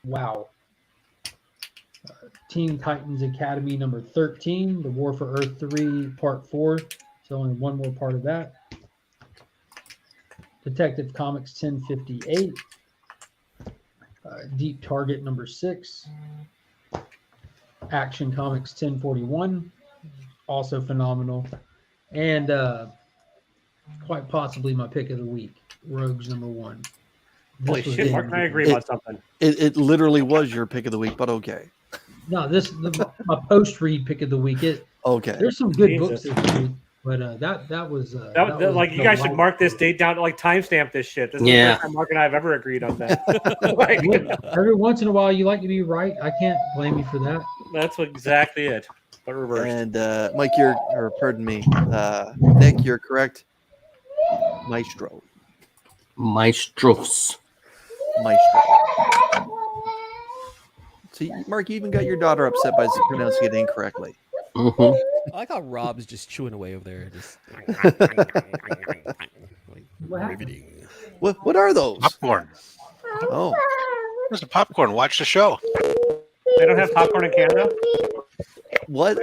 Wow. Teen Titans Academy #13, The War for Earth 3, Part 4. So only one more part of that. Detective Comics 1058. Deep Target #6. Action Comics 1041. Also phenomenal. And quite possibly my pick of the week, Rogues #1. Holy This was shit, in- Mark and I agree about something. It literally was your pick of the week, but okay. No, my post-read pick of the week. Okay. There's some good Jesus. books this week, but that was That was like you guys should mark this date down, like timestamp this shit. This is the Yeah. first time Mark and I have ever agreed on that. Like, Every once in a while, you like to be right. I can't blame you for that. that's exactly it, but reversed. And Mike, pardon me, Nick, you're correct. Maestro. Maestros. See, Mark, you even got your daughter upset by pronouncing it incorrectly. Mm-hmm. I like how Rob's just chewing away over there. Just like, riveting. What are those? Popcorn. Oh, There's the popcorn. Watch the show. They don't have popcorn in Canada. what?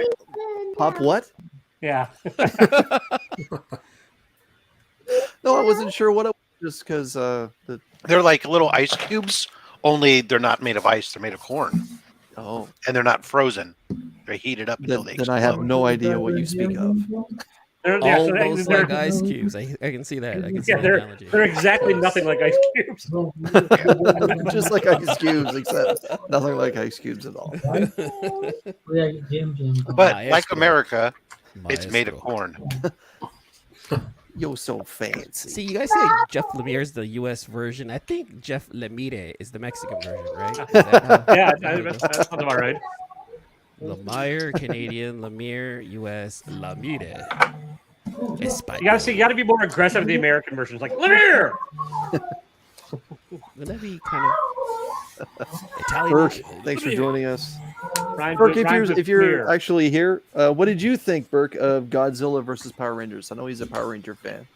Pop what? Yeah, No, I wasn't sure what it was, just because They're like little ice cubes, only they're not made of ice. They're made of corn, oh, and they're not frozen. They're heated up until they then I have explode. no idea what you speak of. Almost they're, like ice cubes. I can see that. I can see yeah, the they're analogy. they're exactly nothing like ice cubes. Just like ice cubes, except nothing like ice cubes at all. Yeah, Jim. But Maestro. like America, it's made of Maestro. corn. You're so fancy. See, you guys say Jeff Lemire is the U.S. version. I think Jeff Lemire is the Mexican version, right? Is that how- Yeah, how it that goes? sounds about right. Lemire, Canadian, Lemire, U.S., Lemire. You gotta be more aggressive with the American versions. Like, come here. Would that be kind of Italian? Burke, thanks for joining us. Burke, Rhymes with if you're clear. actually here, what did you think, Burke, of Godzilla versus Power Rangers? I know he's a Power Ranger fan.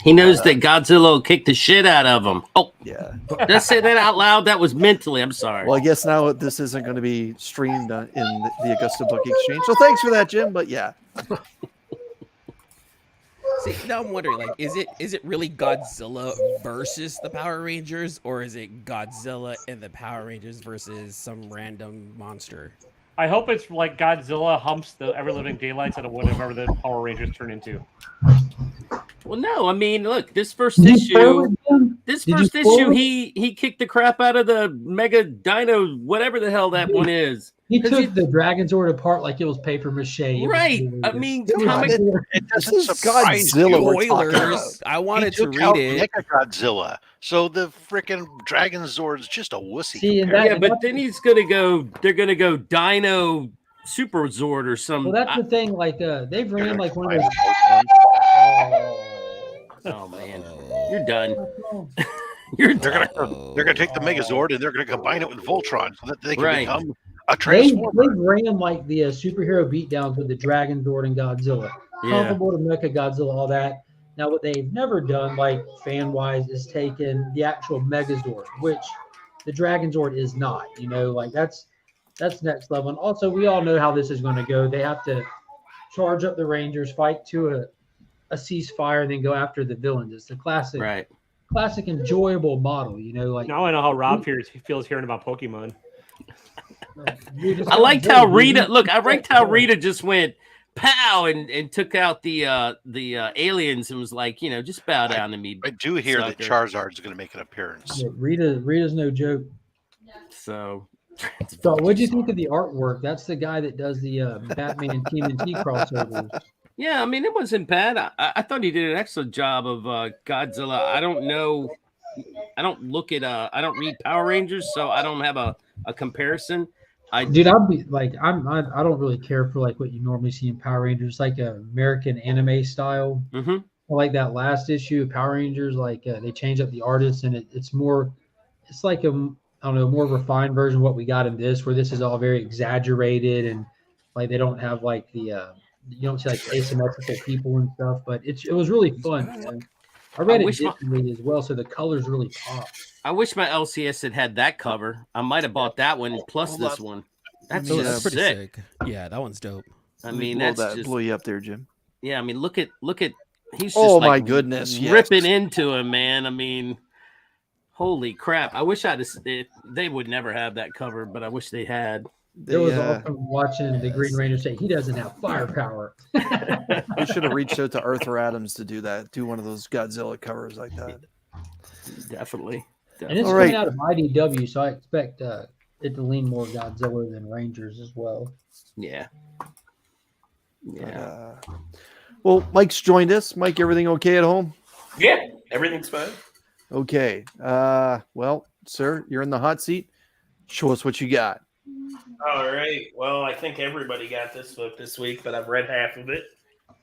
He knows that Godzilla will kick the shit out of him. Oh, Yeah. did I say that out loud? That was mentally. I'm sorry. Well, I guess now this isn't going to be streamed in the Augusta Book Exchange. So thanks for that, Jim. But yeah. See, now I'm wondering, like, is it really Godzilla versus the Power Rangers, or is it Godzilla and the Power Rangers versus some random monster? I hope it's like Godzilla humps the ever-living daylights out of whatever the Power Rangers turn into. Well, no, I mean, look, this first issue, he kicked the crap out of the Mega Dino, whatever the hell that one is. He took the Dragon Zord apart like it was paper mache. Right. I mean, Dude, comic. It This doesn't is surprise Godzilla you. we're talking about. Spoilers. I wanted He to took out read it. Mechagodzilla, so the freaking Dragon Zord's just a wussy. See, and compared. Yeah, but then he's gonna go. They're gonna go Dino Super Zord or some. Well, that's the thing. Like, they've ran like one of those. Oh man, you're done. They're gonna take the Megazord and they're gonna combine it with Voltron so that they can Right. become a They've Transformer. ran like the superhero beatdowns with the Dragon Zord and Godzilla, Yeah. comparable to Mecha Godzilla, all that. Now, what they've never done, like fan-wise, is taken the actual Megazord, which the Dragon Zord is not. You know, like that's next level. And also, we all know how this is going to go. They have to charge up the Rangers, fight to a ceasefire, and then go after the villains. It's the classic, Right. classic enjoyable model. You know, like Now I know how Rob feels hearing about Pokemon. I liked how Rita. Look, I liked how Rita just went pow and took out the aliens and was like, just bow down to me. I do hear that sucker. Charizard's gonna make an appearance. Yeah, Rita's no joke. So. So, what'd you think of the artwork? That's the guy that does the Batman and TMNT crossovers. Yeah, I mean, it wasn't bad. I thought he did an excellent job of Godzilla. I don't know. I don't look at. I don't read Power Rangers, so I don't have a comparison. Dude, I'll be like, I don't really care for like what you normally see in Power Rangers, like American anime style. Mm-hmm. Like that last issue of Power Rangers, like they changed up the artists, and it's more. It's like I don't know, more refined version of what we got in this, where this is all very exaggerated and like they don't have like the you don't see like asymmetrical people and stuff, but it was really fun. Man. I read it digitally as well, so the colors really pop. I wish my LCS had that cover. I might have bought that one plus this one. That's That's pretty sick. sick. Yeah, that one's dope. I mean, that's just blow you up there, Jim. Yeah, I mean, look at he's just Oh my like goodness, ripping into him, man. I mean, holy crap! I wish they would never have that cover, but I wish they had. It was awesome watching the Green Ranger say he doesn't have firepower. They should have reached out to Arthur Adams to do one of those Godzilla covers like that. Definitely. And it's coming out of IDW, so I expect it to lean more Godzilla than Rangers as well. Yeah. Yeah. Well, Mike's joined us. Mike, everything okay at home? Yeah, everything's fine. Okay. Well, sir, you're in the hot seat. Show us what you got. All right. Well, I think everybody got this book this week, but I've read half of it,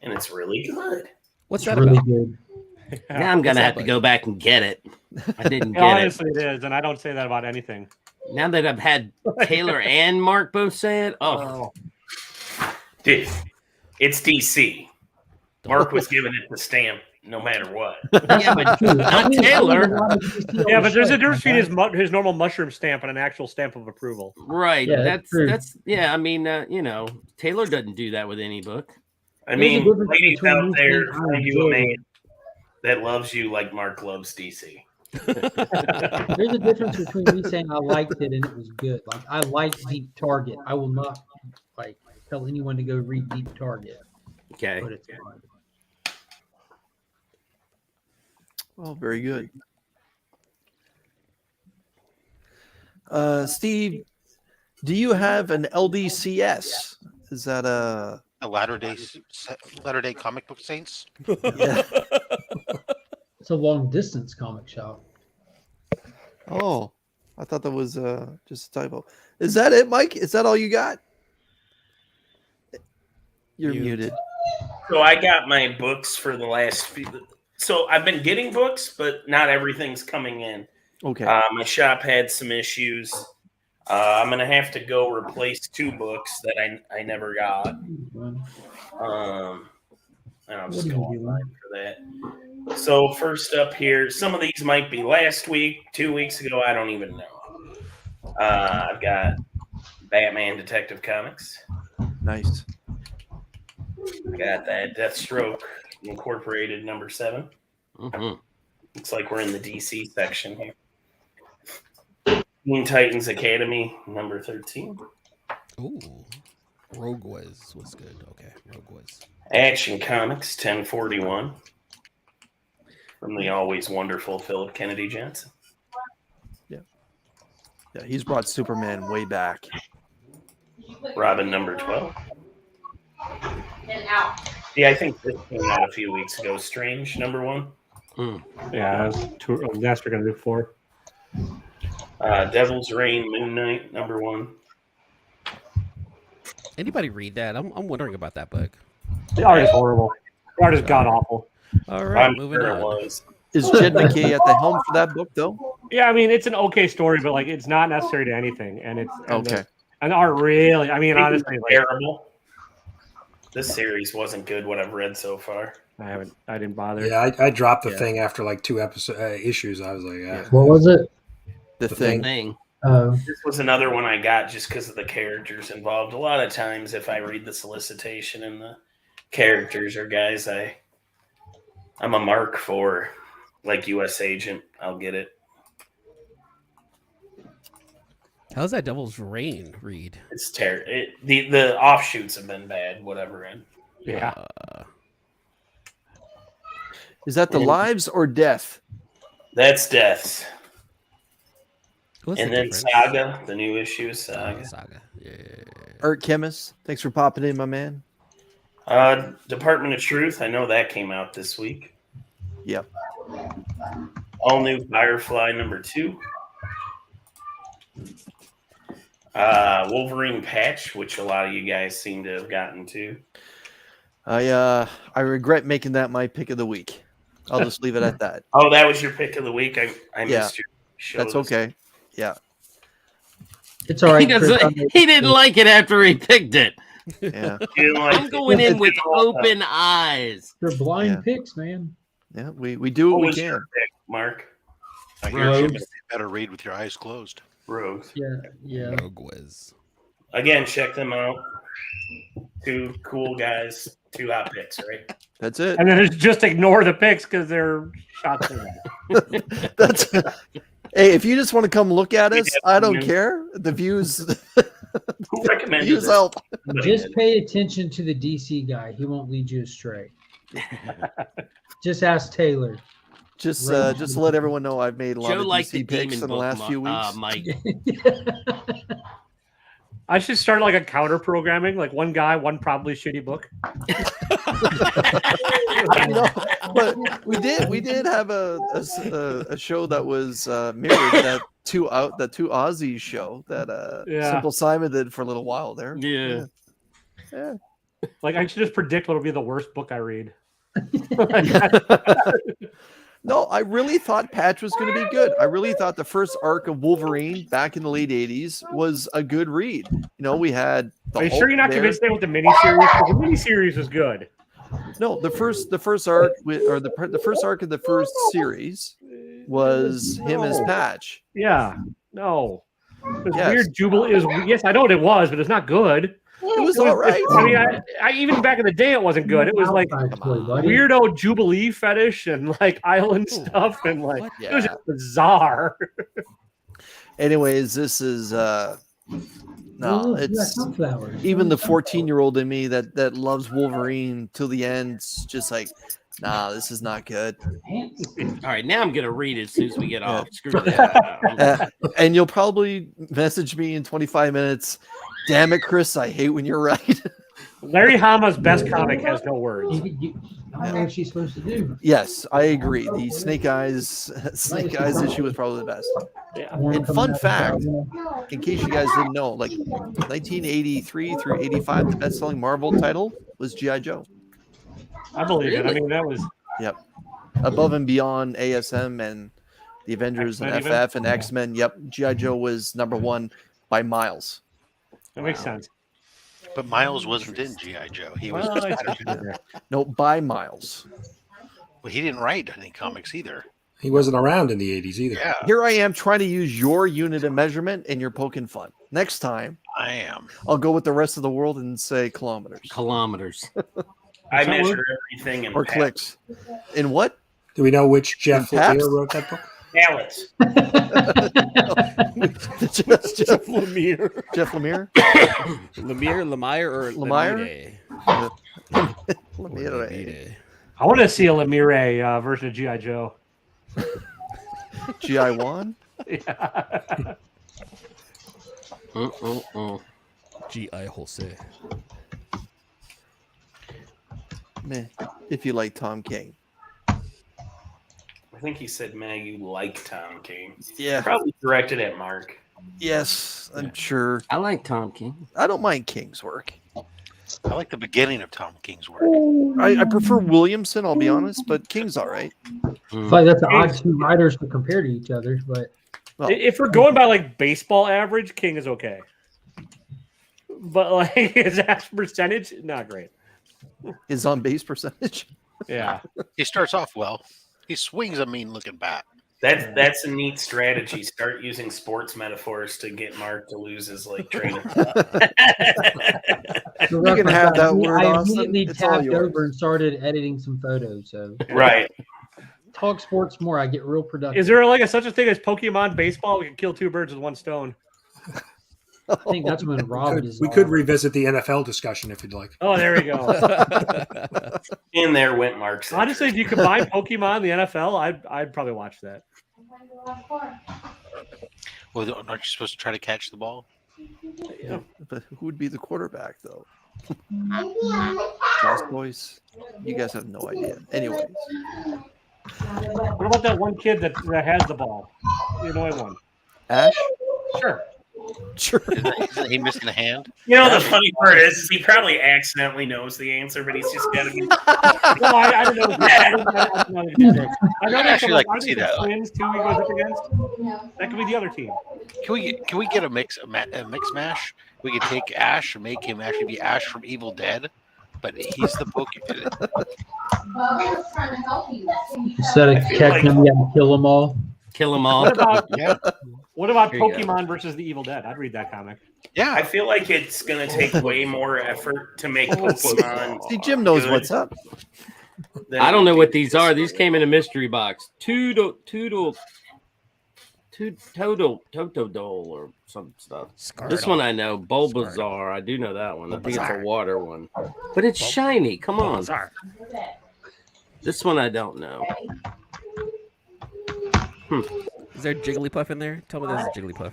and it's really good. What's It's that really about? good. Now I'm gonna have to go back and get it. I didn't get it. Honestly, it is, and I don't say that about anything. Now that I've had Taylor and Mark both say it, Dude, it's DC. Mark was giving it the stamp no matter what. Yeah, but not Taylor. Yeah, but there's a difference between his normal mushroom stamp and an actual stamp of approval. Right. Yeah, that's yeah. I mean, Taylor doesn't do that with any book. I There's a mean, difference ladies between out me there, saying I find you a enjoy man it. that loves you like Mark loves DC. There's a difference between me saying I liked it and it was good. Like I like Deep Target. I will not like tell anyone to go read Deep Target, Okay. but it's fun. Well, very good. Steve, do you have an LDCS? Is that a Latter Day Comic Book Saints. yeah? It's a long distance comic shop. Oh, I thought that was just a typo. Is that it, Mike? Is that all you got? You're muted. So I got my books for the last few. So I've been getting books, but not everything's coming in. Okay. My shop had some issues. I'm gonna have to go replace 2 books that I never got. And I'll just go online for that. So first up here, some of these might be last week, 2 weeks ago. I don't even know. I've got Batman Detective Comics. Nice. Got that Deathstroke Incorporated number 7. Mm-hmm. Looks like we're in the DC section here. Teen Titans Academy number 13. Ooh, Rogue was good. Okay, Rogue was. Action Comics 1041 from the always wonderful Philip Kennedy Johnson. Yeah, he's brought Superman way back. Robin number 12. Yeah, I think this came out a few weeks ago. Strange number 1. Yeah, that's we're gonna do 4. Devil's Reign Moon Knight number 1. Anybody read that? I'm wondering about that book. The art is horrible. The art is god awful. All right, I'm moving sure on. it was. Is Jed McKay at the helm for that book, though? Yeah, I mean it's an okay story, but like it's not necessary to anything, and it's Okay. and the art really. I mean, honestly, like, Terrible. This series wasn't good. What I've read so far. I didn't bother. Yeah, I dropped the thing after like 2 issues. I was like, What was it? The thing. Thing. This was another one I got just because of the characters involved. A lot of times, if I read the solicitation and the characters are guys I'm a mark for, like U.S. Agent. I'll get it. How's that Devil's Reign read? It's terrible. The offshoots have been bad. Whatever. Yeah. Is that the lives or death? That's Deaths. What's And the then difference? Saga, the new issue is Saga. Saga. Yeah. Art Chemist, thanks for popping in, my man. Department of Truth, I know that came out this week. Yep. All new Firefly number 2. Wolverine Patch, which a lot of you guys seem to have gotten to. I regret making that my pick of the week. I'll just leave it at that. Oh, that was your pick of the week. I missed your show. That's okay. Yeah. It's all right. He didn't like it after he picked it. Yeah. You know, I'm going in with open eyes. They're blind Yeah. picks, man. Yeah, we do what we was can. your pick, Mark? I hear you better read with your eyes closed. Rogues. Yeah. Rogue was. Again, check them out. 2 cool guys, 2 hot picks, right? That's it. And then just ignore the picks because they're shots. That's hey, if you just want to come look at us, I don't care. The views Who recommended views this? help. Just pay attention to the DC guy. He won't lead you astray. Just ask Taylor. Just let everyone know I've made a lot Joe of liked the DC picks demon in the book, last few weeks. Mike. I should start like a counter programming, like one guy, one probably shitty book. No, but we did have a show that was mirrored that two Aussies show that Simple Simon did for a little while there. Yeah. Like I should just predict what'll be the worst book I read. No, I really thought Patch was going to be good. I really thought the first arc of Wolverine back in the late 80s was a good read. You know, we had Are you sure you're not convinced with the miniseries? The miniseries was good. No, the first arc the first arc of the first series was him as Patch. Yeah. No. It was Yes. weird Jubilee is yes, I know what it was, but it's not good. It was all right. I mean, I even back in the day, it wasn't good. It was like weirdo Jubilee fetish and like island stuff, and like it was just bizarre. Anyways, this is it's even the 14-year-old in me that loves Wolverine till the end. It's just like, nah, this is not good. All right, now I'm gonna read it as soon as we get off. Screw that. And you'll probably message me in 25 minutes. Damn it, Chris! I hate when you're right. Larry Hama's best comic has no words. I don't know what she's supposed to do. Yes, I agree. The Snake Eyes issue was probably the best. Yeah. And fun fact, in case you guys didn't know, like 1983 through 85, the best-selling Marvel title was G.I. Joe. I believe it. I mean, that was Above and beyond ASM and the Avengers and X-Men FF and X-Men. Yep, G.I. Joe was number one. by miles. That makes sense. But Miles wasn't in G.I. Joe. He was. Well, I see what you did there. No, by miles. Well, he didn't write any comics either. He wasn't around in the 80s either. Yeah, Here I am trying to use your unit of measurement, and you're poking fun. Next time, I am. I'll go with the rest of the world and say kilometers Kilometers. I Is that measure word? everything in or clicks. In what? Do we know which Jeff In taps? Lemire wrote that book? pallets. Just Jeff Lemire. Jeff Lemire? Lemire, or Lemire? Lemire? Lemire. I want to see a Lemire version of G.I. Joe. G.I. Juan? Yeah. G.I. Jose. Meh. If you like Tom King. I think he said, "Man, you like Tom King." Yeah. Probably directed at Mark. Yes, I'm sure. I like Tom King. I don't mind King's work. I like the beginning of Tom King's work. I prefer Williamson, I'll be honest, but King's all right. It's like that's an odd two writers to compare to each other, but Well, If we're going by like baseball average, King is okay. But like his actual percentage, not great. his on base percentage. Yeah. He starts off well. He swings a mean-looking bat. That's a neat strategy. Start using sports metaphors to get Mark to lose his like train of thought. the You can have that I word, Austin. immediately It's all tapped yours. over and started editing some photos. So Right. talk sports more. I get real productive. Is there like such a thing as Pokemon baseball? We can kill two birds with one stone. I think that's when Rob is. We could revisit the NFL discussion if you'd like. Oh, there we go. In there went Mark's. Honestly, if you combine Pokemon and the NFL, I'd probably watch that. Well, aren't you supposed to try to catch the ball? Yeah. But who would be the quarterback, though? Lost Boys? You guys have no idea. Anyways. What about that one kid that has the ball? The annoying one. Ash? Sure. Sure. Isn't he missing a hand? You know, the funny part is he probably accidentally knows the answer, but he's just got to be. No, I don't know. I know I'd there's actually some, like to aren't see there that. some Twins too. He goes up against. That could be the other team. Can we get a mix mash? We could take Ash and make him actually be Ash from Evil Dead, but he's the Pokemon. Instead of catching them, you have to kill them all. Kill them all. What about, Yeah, what about Here you go. Pokemon versus the Evil Dead? I'd read that comic. yeah. I feel like it's going to take way more effort to make Pokemon. See, Jim knows good what's up. than I don't know it what is these are. These came in a mystery box. Totodole or some stuff. This one I know. Bulbasaur. I do know that one. I think it's a water one. But it's shiny. Come on. This one I don't know. Is there Jigglypuff in there? Tell me there's a Jigglypuff.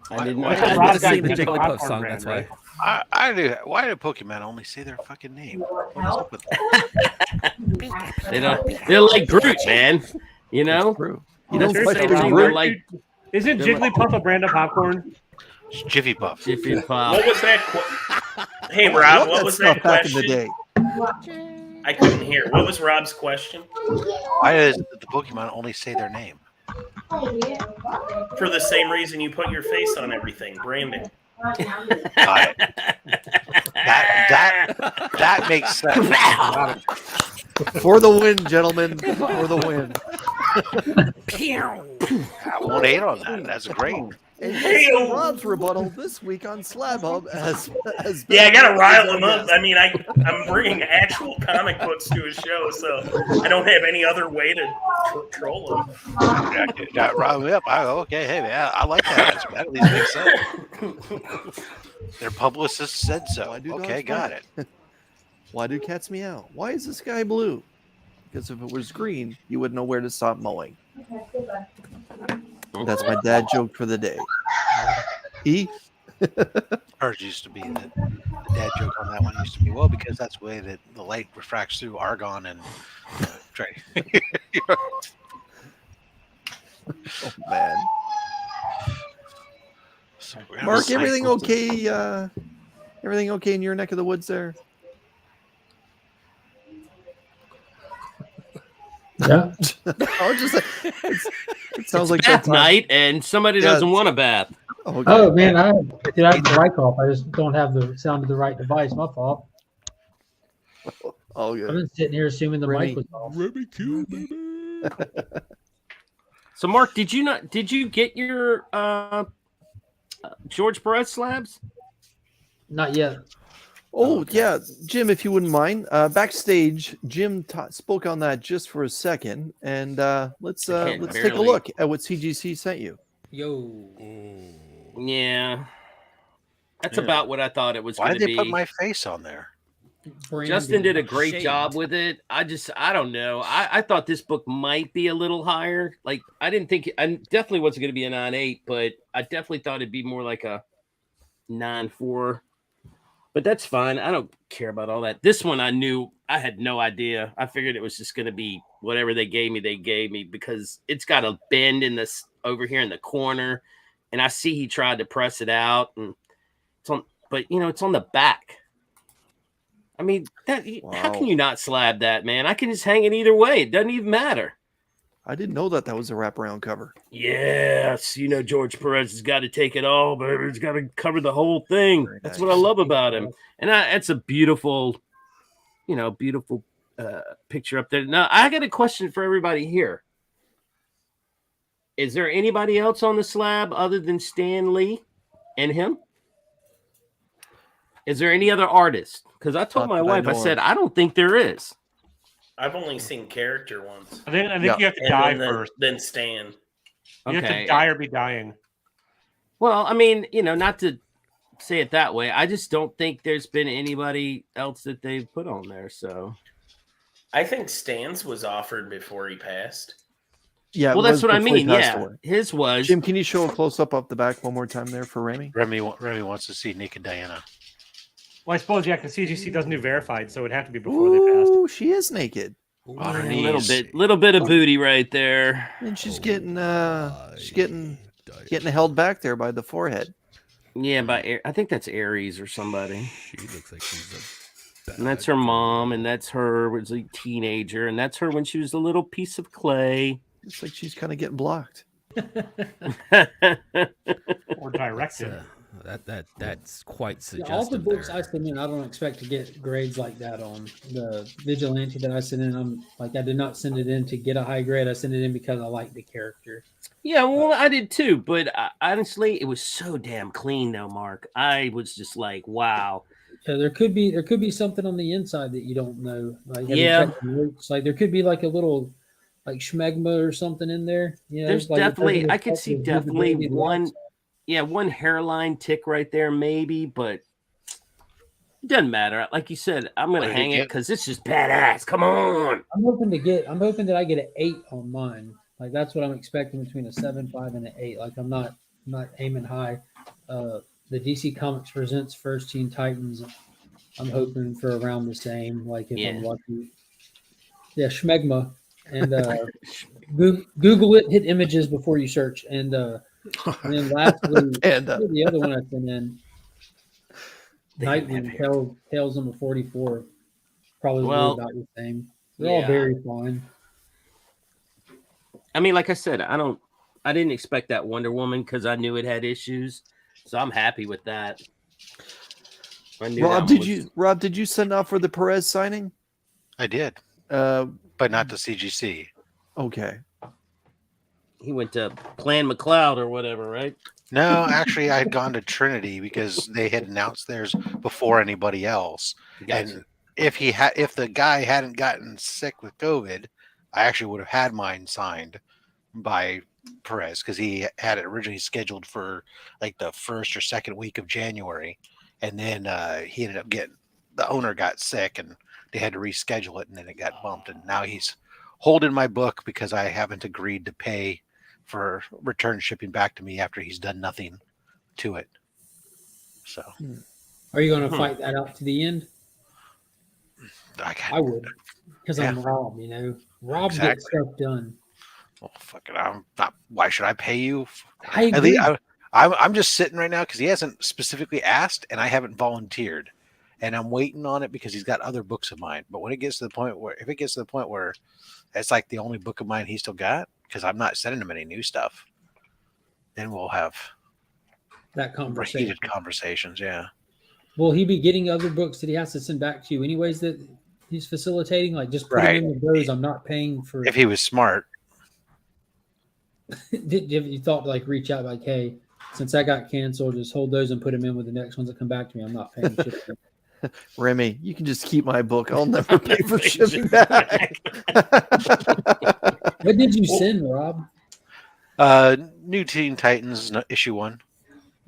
I didn't know. Why- I Rob just got seen the the Jigglypuff popcorn song. brand, That's why. right? I do. Why do Pokemon only say their fucking name? What is up with that? They're like Groot, man. You know? True. You don't Seriously, say Rob, they're aren't like you- Isn't they're like- Jigglypuff a brand of popcorn? It's Jiffy Puff. Jiffy Pop. What was that? Hey, Rob, what That was stuff that back in the question? day? I couldn't hear. What was Rob's question? Why does the Pokemon only say their name? For the same reason you put your face on everything, branding. Got it. That makes sense. For the win, gentlemen. For the win. I won't hate on that. That's great. And Mr. Rob's rebuttal this week on Slab Hub has Yeah, I gotta rile him up. I mean, I'm bringing actual comic books to a show, so I don't have any other way to troll him. That riled me up. Okay, hey man, I like that. That at least makes sense. Their publicist said so. Why do Okay, dogs got bark? it. Why do cats meow? Why is the sky blue? Because if it was green, you would know where to stop mowing. That's my dad joke for the day. Ours used to be the dad joke on that one used to be because that's the way that the light refracts through argon and try. Oh man. So we're gonna Mark, recycle. everything okay? Everything okay in your neck of the woods there? Yeah. I was just it sounds like bath that time. night and somebody Yeah, doesn't want a bath. Okay. Oh man, I have the mic off. I just don't have the sound of the right device. My fault. All I've good. been sitting here assuming the Remy. mic was off. So, Mark, did you get your George Perez slabs? Not yet. Oh, okay. yeah, Jim, if you wouldn't mind, backstage, Jim spoke on that just for a second, and let's take a barely- look at what CGC sent you. Yo. Yeah, that's Yeah. about what I thought it was Why going did to they be. put my face on there? Justin did a Branding. great Shade. job with it. I don't know. I thought this book might be a little higher. Like I definitely wasn't going to be a 9.8, but I definitely thought it'd be more like a 9.4. But that's fine. I don't care about all that. This one I knew I had no idea. I figured it was just going to be whatever they gave me because it's got a bend in this over here in the corner, and I see he tried to press it out, and it's on the back. I mean, how Wow. can you not slab that, man? I can just hang it either way. It doesn't even matter. I didn't know that was a wraparound cover. Yes, George Perez has got to take it all, but he's got to cover the whole thing. Very That's nice. what I love about him. And it's a beautiful, picture up there. Now, I got a question for everybody here. Is there anybody else on the slab other than Stan Lee and him? Is there any other artist? Because I told Not my that I wife, I know said, of. I don't think there is. I've only seen character once. I think Yeah. you have to And die then, first. then Stan. You have to die or be dying. Well, I mean, not to say it that way. I just don't think there's been anybody else that they've put on there. So, I think Stan's was offered before he passed. Yeah, well, it that's was what I before he mean. passed Yeah, away. his was. Jim, can you show a close up of the back one more time there for Remy? Remy wants to see naked Diana. Well, I suppose, yeah, because CGC doesn't do verified, so it would have to be before they passed. Ooh, she is naked, On her Yeah, knees. a little bit of booty right there. and she's getting held back there by the forehead. Yeah, I think that's Aries or somebody. She looks like she's a And that's her mom, and that's her was a teenager, and that's her when she was a little piece of clay. It's like she's kind of getting blocked. Or directed. That's quite Yeah, suggestive. all the books there. I send in, I don't expect to get grades like that on. The Vigilante that I send in, I did not send it in to get a high grade. I sent it in because I like the character. Yeah, well, I did too, but honestly, it was so damn clean, though, Mark. I was just like, wow. Yeah, there could be something on the inside that you don't know. Like, have you Yeah. checked the notes? Like there could be like a little like schmegma or something in there. Yeah, There's like, it definitely, doesn't I could affect see the definitely visibility of the one, outside. one hairline tick right there, maybe, but it doesn't matter. Like you said, I'm What gonna did he hang it get? because it's just badass. Come on. I'm hoping that I get an 8 on mine. Like that's what I'm expecting between a 7.5 and an 8. Like I'm not aiming high. The DC Comics presents First Teen Titans. I'm hoping for around the same. Like if I'm lucky. Yeah, schmegma. And Google it, hit images before you search. And then lastly, Panda. the other one I sent in, They didn't have Nightwing, hair. Tales number 44, probably Well, about the same. They're all yeah. very fine. I mean, like I said, I didn't expect that Wonder Woman because I knew it had issues, so I'm happy with that. I knew Rob, that one was- did you send off for the Perez signing? I did, Uh, but not the CGC. okay. He went to Plan McLeod or whatever, right? No, actually, I had gone to Trinity because they had announced theirs before anybody else. Gotcha. And if the guy hadn't gotten sick with COVID, I actually would have had mine signed by Perez because he had it originally scheduled for like the first or second week of January, and then he ended up the owner got sick and they had to reschedule it, and then it got bumped, and now he's holding my book because I haven't agreed to pay for return shipping back to me after he's done nothing to it. So Are you going to fight that out to the end? I I would, because I'm Rob. Rob Exactly. gets stuff done. well, fuck it, I'm not. Why should I pay you? I At agree. least I'm just sitting right now because he hasn't specifically asked, and I haven't volunteered, and I'm waiting on it because he's got other books of mine. But when it gets to the point where, if it gets to the point where it's like the only book of mine he still got, because I'm not sending him any new stuff, then we'll have that conversation. Heated conversations, yeah. Will he be getting other books that he has to send back to you anyways that he's facilitating? Like just put Right. him in with those. I'm not paying for. If he was smart. Have you thought to like reach out like, hey, since I got canceled, just hold those and put them in with the next ones that come back to me. I'm not paying shit. Remy, you can just keep my book. I'll never pay for shipping back. What did you send, Rob? New Teen Titans issue 1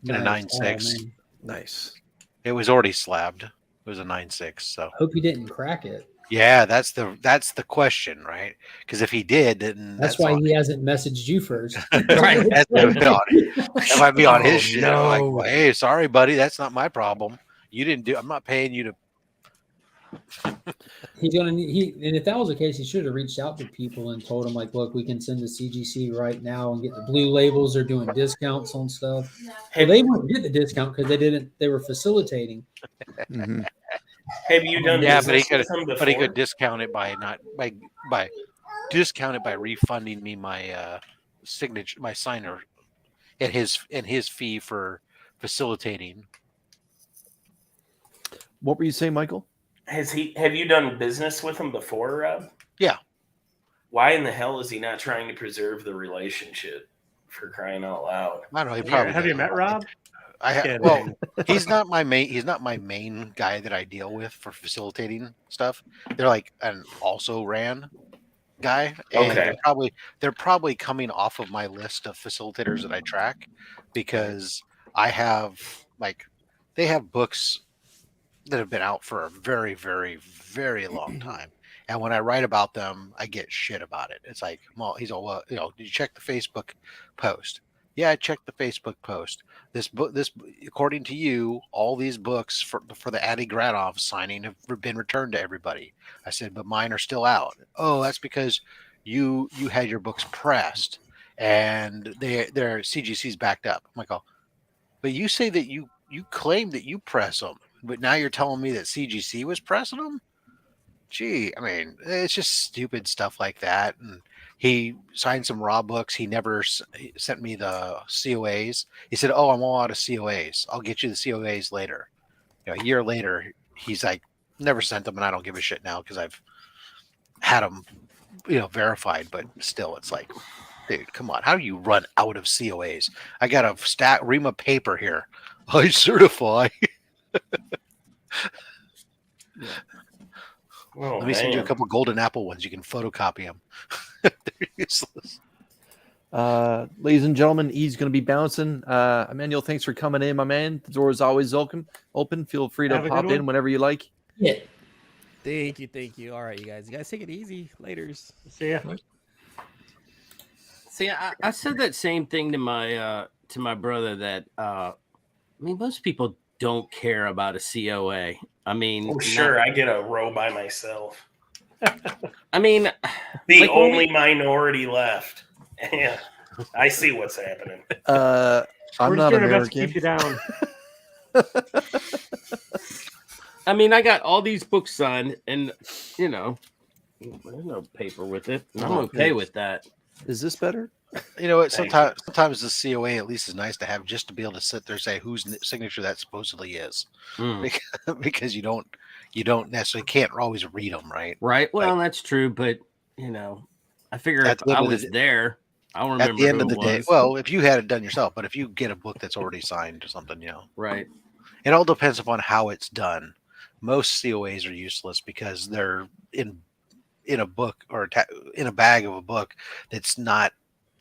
in a Nice. 9.6. Oh, man. Nice. It was already slabbed. It was a 9.6. So Hope he didn't crack it. yeah, that's the question, right? Because if he did, then That's why he hasn't messaged you first. Right. That might be on his Oh, shit. no. Like, well, hey, sorry, buddy, that's not my problem. You didn't do. I'm not paying you to. He's gonna need and if that was the case, he should have reached out to people and told them like, look, we can send the CGC right now and get the blue labels. They're doing discounts on stuff. Well, they wouldn't get the discount because they were facilitating. Mhm. Have you done Yeah, but he business could. with them before? But he could discount it by discount it by refunding me my signature, my signer, and his fee for facilitating. What were you saying, Michael? Have you done business with him before, Rob? Yeah. Why in the hell is he not trying to preserve the relationship? For crying out loud! I don't know. He probably Have you doesn't. met Rob? Well, he's not my main guy that I deal with for facilitating stuff. They're like an also ran guy, and Okay. they're probably coming off of my list of facilitators that I track because I have they have books that have been out for a very, very, very long time. And when I write about them, I get shit about it. It's like, well, he's all, well, did you check the Facebook post? Yeah, I checked the Facebook post. This book, according to you, all these books for the Adi Granov signing have been returned to everybody. I said, but mine are still out. Oh, that's because you had your books pressed and their CGC's backed up. I'm like, oh, but you say that you claim that you press them, but now you're telling me that CGC was pressing them? Gee, I mean, it's just stupid stuff like that. And he signed some raw books. He never sent me the COAs. He said, "Oh, I'm all out of COAs. I'll get you the COAs later." A year later, he's like, "Never sent them, and I don't give a shit now because I've had them, verified." But still, it's like, dude, come on. How do you run out of COAs? I got a ream of paper here. I certify. Oh, Let me send you a man. couple golden apple ones. You can photocopy them. They're useless. Ladies and gentlemen, he's going to be bouncing. Emmanuel, thanks for coming in, my man. The door is always open. Feel free to Have a pop good in one. whenever you like. Yeah. Thank you. All right, you guys take it easy. Laters. See ya. See, I said that same thing to my brother that most people don't care about a COA. I mean, Oh, sure. I get a row by myself. I mean, The like when only minority left. Yeah, I see what's happening. I'm We're not just doing our best to American. keep you down. I mean, I got all these books signed, and there's no paper with it. And I'm okay with that. Is this better? You know what? Thank Sometimes the COA at least is nice to have, just to be able to sit there and say whose signature that supposedly is, because you don't necessarily can't always read them, right? Right. Well, that's true, but I figure At if the end I of the was day- there, I'll remember At the end who of the it day, was. well, if you had it done yourself, but if you get a book that's already signed or something, Right. it all depends upon how it's done. Most COAs are useless because they're in a book or in a bag of a book that's not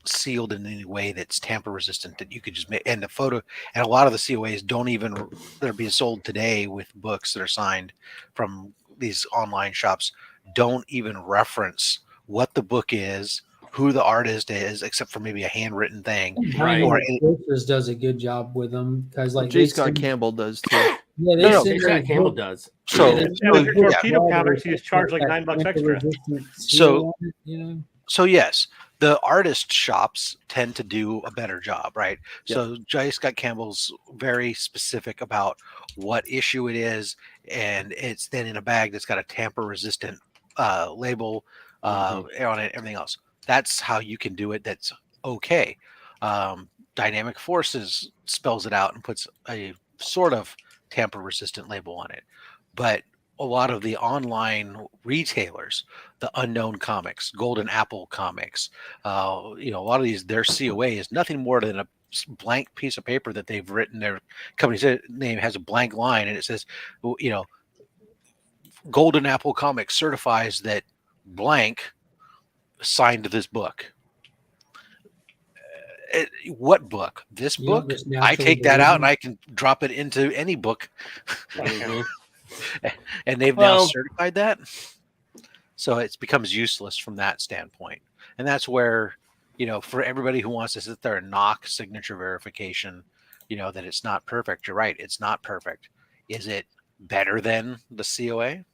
sealed in any way that's tamper resistant that you could just make. And the photo, and a lot of the COAs don't even, they're being sold today with books that are signed from these online shops, don't even reference what the book is, who the artist is, except for maybe a handwritten thing. Right. Or Fortress does a good job with them because like J. they Scott send- Campbell does too. Yeah, they No, send Scott those Campbell books- does. so, they And send with those your books torpedo out comics, with he's charged like that $9 extra. tamper-resistant seal So- on it, So yes, the artist shops tend to do a better job, right? Yep. So J. Scott Campbell's very specific about what issue it is, and it's then in a bag that's got a tamper-resistant label on it, everything else. That's how you can do it. That's okay. Dynamic Forces spells it out and puts a sort of tamper-resistant label on it. But a lot of the online retailers, the Unknown Comics, Golden Apple Comics, a lot of these, their COA is nothing more than a blank piece of paper that they've written. Their company's name has a blank line, and it says, Golden Apple Comics certifies that blank signed this book. What book? This You don't book? just I naturally take that believe out them? and I can drop it into any book. Mhm. And they've now Well- certified that. So it becomes useless from that standpoint. And that's where, for everybody who wants to sit there and knock signature verification, that it's not perfect. You're right. It's not perfect. Is it better than the COA?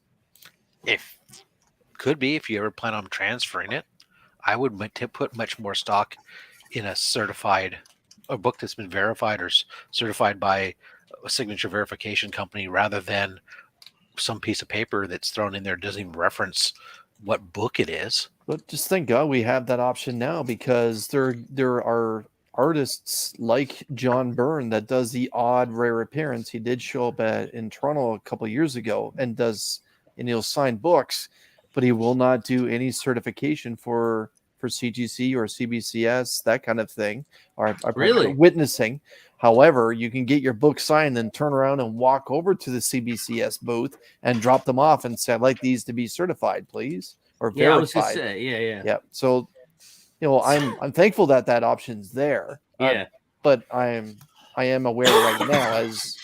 Could be if you ever plan on transferring it. I would put much more stock in a book that's been verified or certified by a signature verification company rather than some piece of paper that's thrown in there doesn't even reference what book it is. But just thank God we have that option now, because there are artists like John Byrne that does the odd rare appearance. He did show up in Toronto a couple of years ago and he'll sign books, but he will not do any certification for CGC or CBCS, that kind of thing, or Really? witnessing. However, you can get your book signed and turn around and walk over to the CBCS booth and drop them off and say, I'd like these to be certified, please, or verified. Yeah, I was gonna say, yeah. Yeah. So, I'm thankful that option's there. Yeah. But I am aware right now, as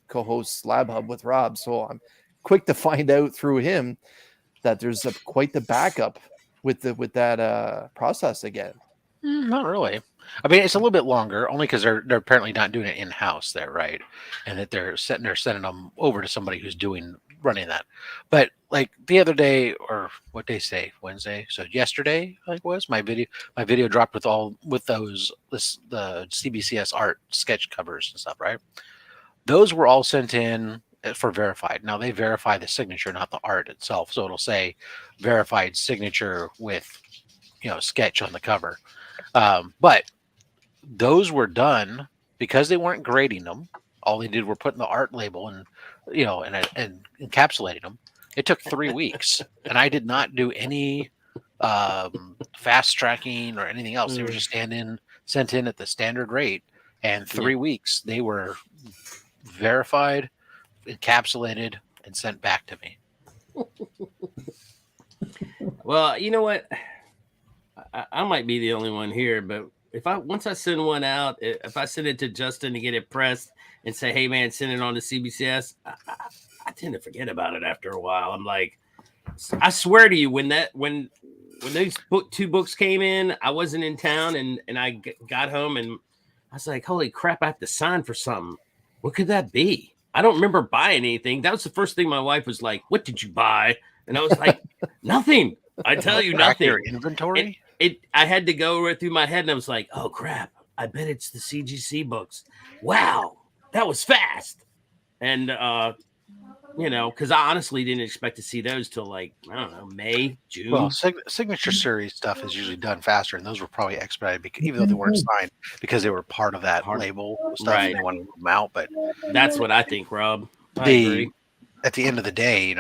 co-host Slab Hub with Rob. So I'm quick to find out through him that there's quite the backup with that process again. Not really. I mean, it's a little bit longer, only because they're apparently not doing it in house there, right? And that they're sending them over to somebody who's running that. But like the other day, or what day say, Wednesday? So yesterday, my video dropped with the CBCS art sketch covers and stuff, right? Those were all sent in for verified. Now they verify the signature, not the art itself. So it'll say verified signature with sketch on the cover. But those were done because they weren't grading them. All they did were putting the art label and and encapsulating them. It took 3 weeks, and I did not do any fast tracking or anything else. They were just sent in at the standard rate, and 3 weeks they were verified, encapsulated, and sent back to me. Well, you know what? I might be the only one here, but once I send one out, if I send it to Justin to get it pressed and say, "Hey man, send it on to CBCS," I tend to forget about it after a while. I'm like, I swear to you, when those two books came in, I wasn't in town, and I got home and I was like, "Holy crap! I have to sign for something. What could that be?" I don't remember buying anything. That was the first thing my wife was like, "What did you buy?" And I was like, "Nothing. I tell you, Track nothing." your inventory. I had to go right through my head, and I was like, "Oh crap! I bet it's the CGC books." Wow, that was fast. And because I honestly didn't expect to see those till I don't know, May, June. Well, signature series stuff is usually done faster, and those were probably expedited even though they weren't signed, because they were part of that label stuff. Right. And they wanted to move them out, but That's what I think, Rob. I agree. At the end of the day,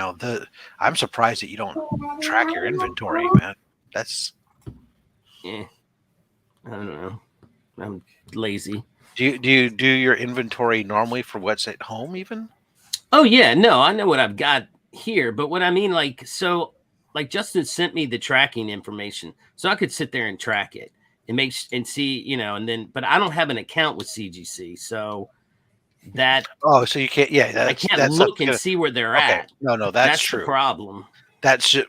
I'm surprised that you don't track your inventory, man. That's I don't know. I'm lazy. Do you do your inventory normally for what's at home even? Oh yeah, no, I know what I've got here, but what I mean, like Justin sent me the tracking information, so I could sit there and track it and see, but I don't have an account with CGC, so that so you can't. Yeah, I can't look and see where they're at. No, that's true. The problem. That's you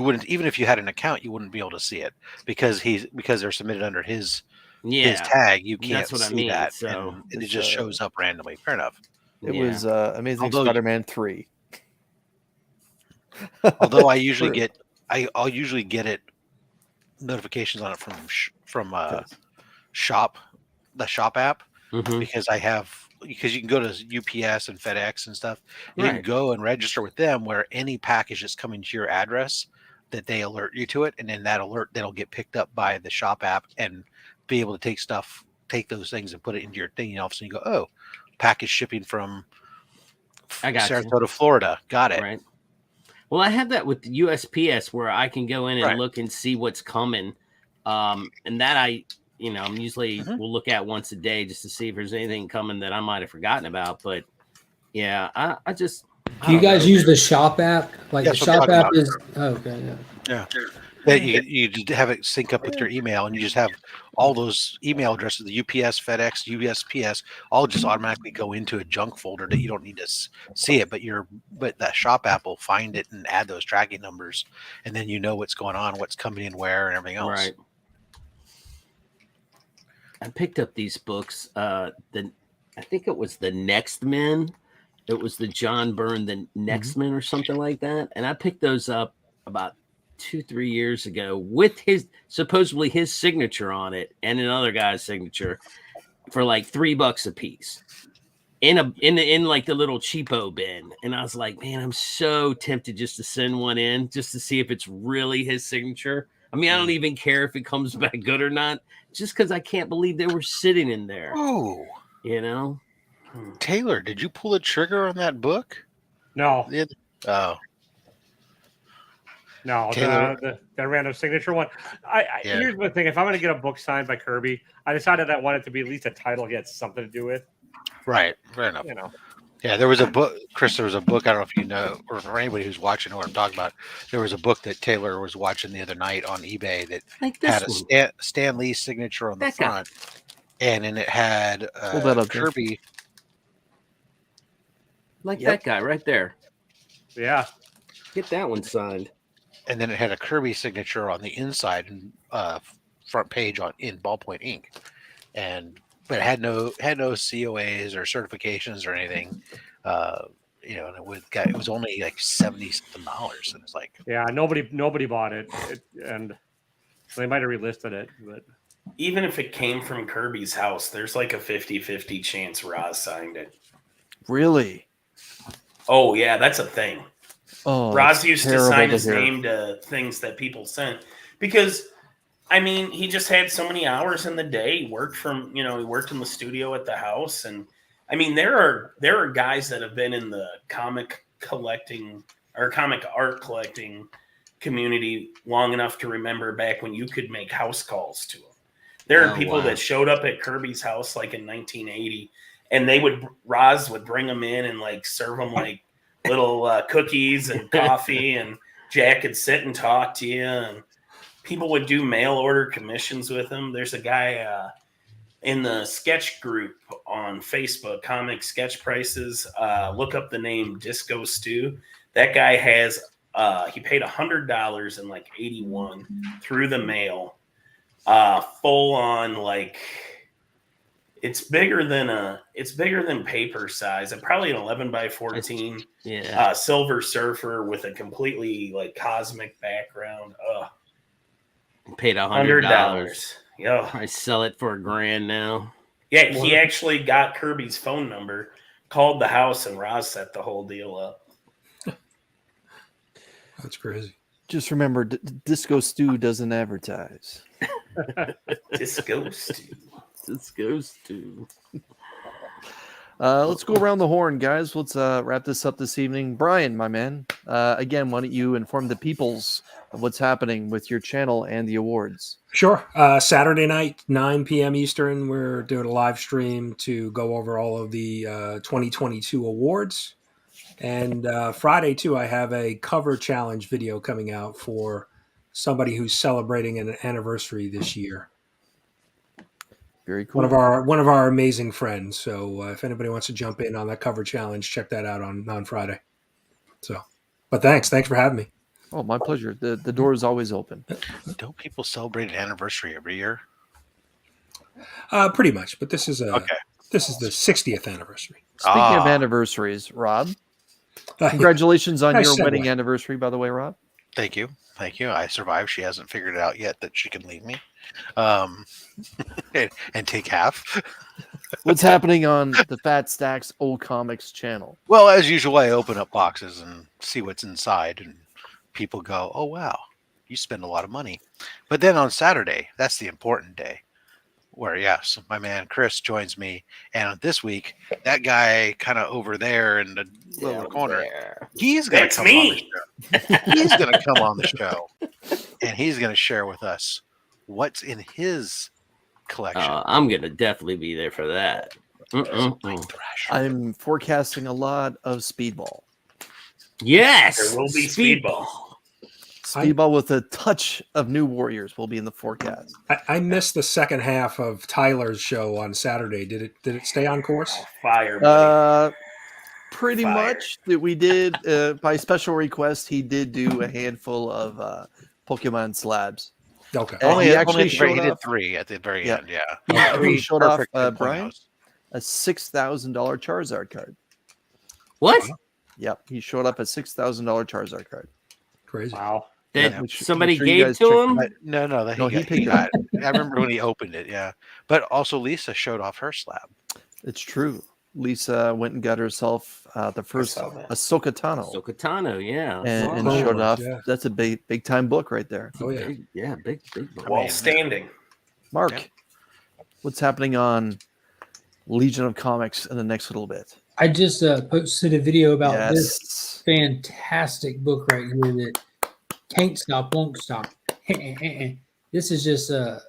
wouldn't, even if you had an account, you wouldn't be able to see it because they're submitted under his tag. You can't see that, so it just shows up randomly. Fair enough. It was Amazing Spider-Man 3. Although I'll usually get it notifications on it from the shop app, because you can go to UPS and FedEx and stuff. You can go and register with them, where any package that's coming to your address, that they alert you to it, and then that'll get picked up by the shop app and be able to take stuff take those things and put it into your thing, and all of a sudden you go, oh, package shipping from I got you. Sarasota, Florida. Got it. Right. Well, I have that with the USPS where I can go in and Right. look and see what's coming. And that I'm usually will look at once a day just to see if there's anything coming that I might have forgotten about. But yeah, I just. Do you guys use the shop app? Like That's the what I'm shop talking app about. is. Oh, okay, yeah. Yeah. That you just have it sync up with your email, and you just have all those email addresses, the UPS, FedEx, USPS, all just automatically go into a junk folder that you don't need to see it. But that shop app will find it and add those tracking numbers, and then you know what's going on, what's coming in where, and everything else. Right. I picked up these books. I think it was The Next Men. It was the John Byrne, The Next Men, or something like that. And I picked those up about 2-3 years ago with supposedly his signature on it and another guy's signature for like $3 a piece in like the little cheapo bin. And I was like, man, I'm so tempted just to send one in just to see if it's really his signature. I mean, I don't even care if it comes back good or not, just because I can't believe they were sitting in there. Oh, Taylor, did you pull the trigger on that book? No. Oh. No, the random signature one. Here's the thing: if I'm going to get a book signed by Kirby, I decided I wanted it to be at least a title he had something to do with. Right, fair enough. Yeah, there was a book, Chris. There was a book. I don't know if you know, or for anybody who's watching, know what I'm talking about. There was a book that Taylor was watching the other night on eBay that had a Stan Lee signature on the front, and then it had Kirby. That guy right there. Yeah, get that one signed. And then it had a Kirby signature on the inside and front page in ballpoint ink, but it had no COAs or certifications or anything. And it was only like $70 something, and it's like, yeah, nobody bought it, and they might have relisted it, but even if it came from Kirby's house, there's like a 50-50 chance Roz signed it. Really? Oh yeah, that's a thing. Oh, Roz used to sign his name to things that people sent because, I mean, he just had so many hours in the day. He worked he worked in the studio at the house, and I mean, there are guys that have been in the comic collecting or comic art collecting community long enough to remember back when you could make house calls to them. There are people that showed up at Kirby's house like in 1980, and Roz would bring them in and like serve them like little cookies and coffee, and Jack could sit and talk to you, and people would do mail order commissions with him. There's a guy in the sketch group on Facebook, Comic Sketch Prices. Look up the name Disco Stew. That guy has he paid $100 in like 81 through the mail, full on like. It's bigger than paper size. It's probably an 11x14. Yeah. Silver Surfer with a completely like cosmic background. Paid $100. Yeah. I sell it for $1,000 now. Yeah, he actually got Kirby's phone number, called the house, and Roz set the whole deal up. That's crazy. Just remember, Disco Stew doesn't advertise. Disco Stew. This goes to. Let's go around the horn, guys. Let's wrap this up this evening. Brian, my man, again, why don't you inform the peoples of what's happening with your channel and the awards? Sure. Saturday night, 9 p.m. Eastern, we're doing a live stream to go over all of the 2022 awards. And Friday, too, I have a cover challenge video coming out for somebody who's celebrating an anniversary this year. Very cool. One of our amazing friends. So if anybody wants to jump in on that cover challenge, check that out on Friday. So, but thanks for having me. Oh, my pleasure. The door is always open. Don't people celebrate an anniversary every year? Pretty much, but this is This is the 60th anniversary. Speaking of anniversaries, Rob, congratulations on your wedding anniversary, by the way, Rob. Thank you. I survived. She hasn't figured it out yet that she can leave me and take half. What's happening on the Fat Stacks Old Comics channel? Well, as usual, I open up boxes and see what's inside, and people go, "Oh, wow, you spend a lot of money." But then on Saturday, that's the important day. where yes, my man Chris joins me, and this week that guy kind of over there in the lower corner, he's gonna That's come on the me. show. He's gonna come on the show, and he's gonna share with us what's in his collection. I'm gonna definitely be there for that. I'm forecasting a lot of Speedball. Yes, There will be Speedball. Speedball with a touch of New Warriors will be in the forecast. I missed the second half of Tyler's show on Saturday. Did it stay on course? Fire, buddy. Pretty Fire. much that we did by special request. He did do a handful of Pokemon slabs. Okay. Only he at actually the very, he showed did off. 3 at the very Yeah. end. Yeah, He actually showed off perfect Brian pinpointos. a $6,000 Charizard card. What? Yep, he showed up a $6,000 Charizard card. Crazy. Wow. That Yeah, which- somebody make sure you gave guys to check him? No, No, he he picked it got it. I remember when he opened it. Yeah, but also Lisa showed off her slab. It's true. Lisa went and got herself the first saw that. Ahsoka Tano Sokatano, yeah. and Wow. showed off. Yeah. That's a big time book right there. Oh yeah. Big book. While standing. Mark, Yeah. what's happening on Legion of Comics in the next little bit? I just posted a video about this Yes. fantastic book right here that can't stop, won't stop. This is just the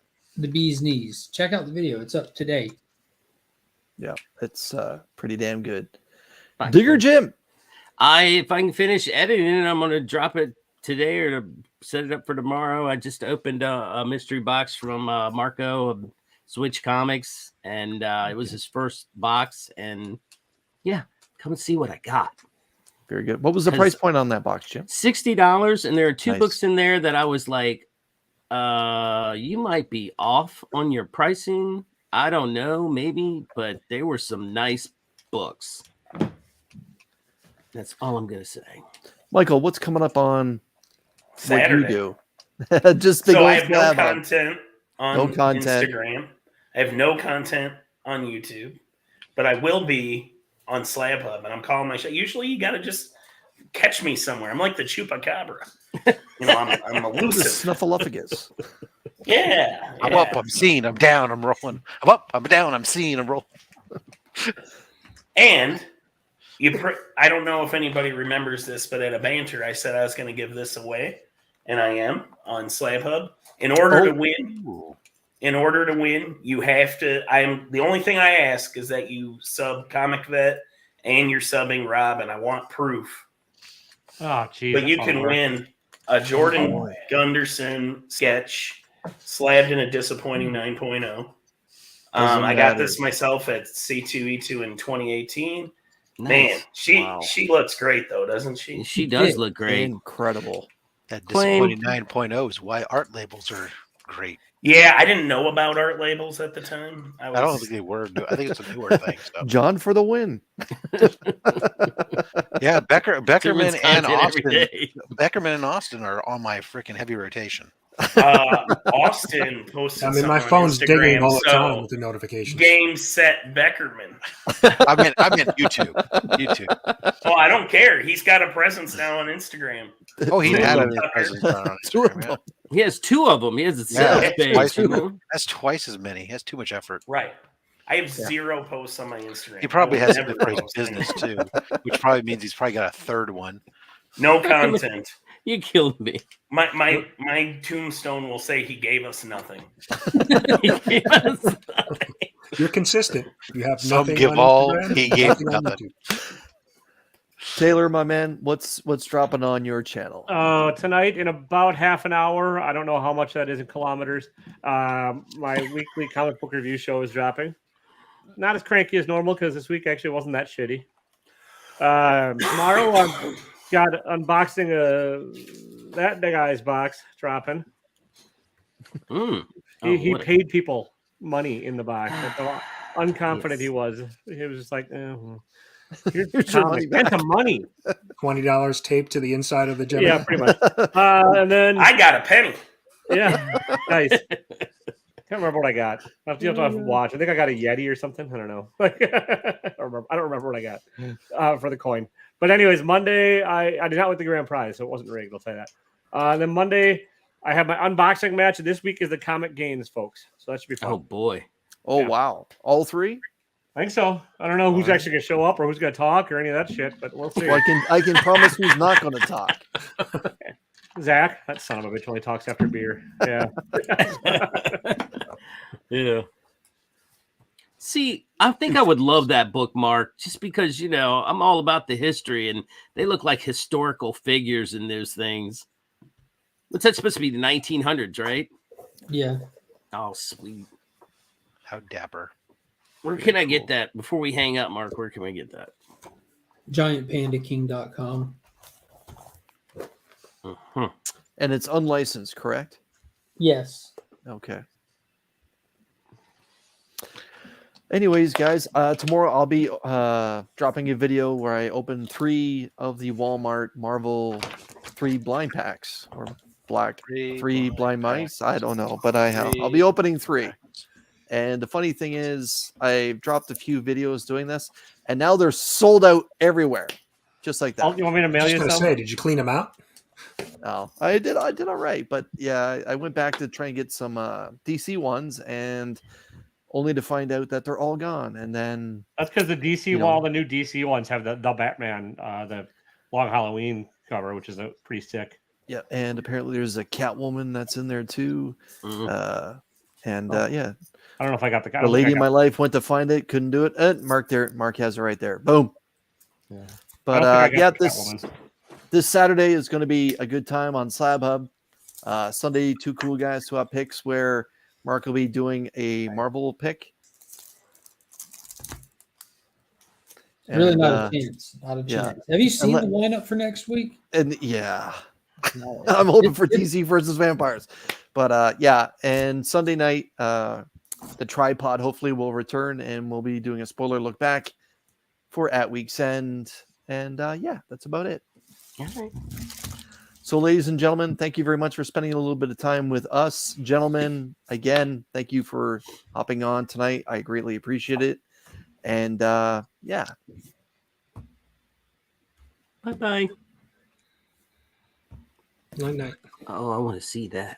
bee's knees. Check out the video. It's up today. Yeah, it's pretty damn good. Digger Jim. If I can finish editing it, I'm gonna drop it today or to set it up for tomorrow. I just opened a mystery box from Marco of Switch Comics, and it was his first box. And yeah, come and see what I got. Very good. What was the 'Cause- price point on that box, Jim? $60, and there are two Nice. books in there that I was like, you might be off on your pricing. I don't know, maybe, but there were some nice books. That's all I'm gonna say. Michael, what's coming up on Saturday. what you do? Just big So old I have no slab on. content on No content. Instagram. I have no content on YouTube, but I will be on Slab Hub, and I'm calling my show. Usually, you got to just catch me somewhere. I'm like the chupacabra. You know, I'm The elusive. Snuffleupagus. Yeah, I'm yeah. up, I'm seen, I'm down, I'm rolling. I'm up, I'm down, I'm seen, I'm rolling. And I don't know if anybody remembers this, but at a banter, I said I was going to give this away, and I am on Slab Hub. In order to win, you have to. The only thing I ask is that you sub Comic Vet and you're subbing Rob, and I want proof. Oh, geez. But you that's can all work. win a Jordan Gunderson sketch slabbed in a disappointing 9.0. I got this myself at C2E2 in 2018. Man, Nice. she looks great though, doesn't she? She does look great. Incredible. That Claim- disappointing 9.0 is why art labels are great. Yeah, I didn't know about art labels at the time. I don't think they were. I think it's a newer thing. So. John for the win. Yeah, Beckerman Tillman's and content every Austin. day. Beckerman and Austin are on my freaking heavy rotation. Austin posted. I mean, my something on phone's Instagram, dinging all the so time with the notifications. Game set Beckerman. I meant YouTube. YouTube. Oh, I don't care. He's got a presence now on Instagram. Oh, he Yeah. had a presence on Two of Instagram. Yeah. them. He has two of them. He has a sales Yeah, page. twice you as know? That's twice as many. He has too much effort. Right. I have 0 posts on my Instagram. He probably I will has never it for his post business anything. too, which probably means he's probably got a third one. No content. You killed me. My tombstone will say he gave us nothing. Yes. You're consistent. You have Some nothing give on all, Instagram, he gave nothing on nothing. YouTube. Taylor, my man, what's dropping on your channel? Tonight in about half an hour. I don't know how much that is in kilometers. My weekly comic book review show is dropping. Not as cranky as normal because this week actually wasn't that shitty. Tomorrow I've got unboxing that big guy's box dropping. He what a- paid people money in the box. That's how unconfident he was. He was just like, here's Here's your money spend some money. $20 taped to the inside of the gem. Yeah, pretty much. And then I got a penny. yeah, nice. Can't remember what I got. I have to watch. I think I got a Yeti or something. I don't know. Like, I don't remember what I got for the coin. But anyways, Monday I did not win the grand prize, so it wasn't rigged. I'll tell you that. Then Monday I have my unboxing match. This week is the Comic Games, folks. So that should be fun. Oh boy. Oh Yeah. wow, all three. I think so. I don't know who's Alright. actually going to show up or who's going to talk or any of that shit, but we'll see. Well, I can promise who's not going to talk. Zach, that son of a bitch only talks after beer. Yeah. Yeah. See, I think I would love that bookmark just because, you know, I'm all about the history and they look like historical figures in those things. What's that supposed to be? The 1900s, right? Yeah. Oh, sweet. How dapper. Where Very can I cool. get that? Before we hang up, Mark, where can I get that? GiantPandaKing.com. Uh-huh. And it's unlicensed, correct? Yes. Okay. Anyways, guys, tomorrow I'll be dropping a video where I open 3 of the Walmart Marvel 3 blind packs or three blind mice. I don't know, but I'll be opening 3. And the funny thing is, I've dropped a few videos doing this, and now they're sold out everywhere, just like that. You want me to I mail was you just gonna some? say, did you clean them out? Oh, I did all right, but yeah, I went back to try and get some DC ones, and only to find out that they're all gone. And then That's because the DC You know. wall, the new DC ones have the Batman, the Long Halloween cover, which is pretty sick. yeah, and apparently there's a Catwoman that's in there too. Mhm. Yeah, I don't know if I got the. I the don't think lady I in got- my life went to find it, couldn't do it. Mark there, Mark has it right there. Boom. Yeah. I But don't think I got yeah, the Catwoman. this Saturday is going to be a good time on Slab Hub. Sunday, 2 cool guys swap picks where Mark will be doing a Marvel pick. Really And, not a chance. Not a yeah. chance. Have you seen let- the lineup for next week? And yeah, No. I'm hoping for It's- DC versus Vampires. But yeah, and Sunday night, the tripod hopefully will return and we'll be doing a spoiler look back for at week's end. And yeah, that's about it. All right. So, ladies and gentlemen, thank you very much for spending a little bit of time with us. Gentlemen, again, thank you for hopping on tonight. I greatly appreciate it. And yeah. Bye-bye. Night night. Oh, I want to see that.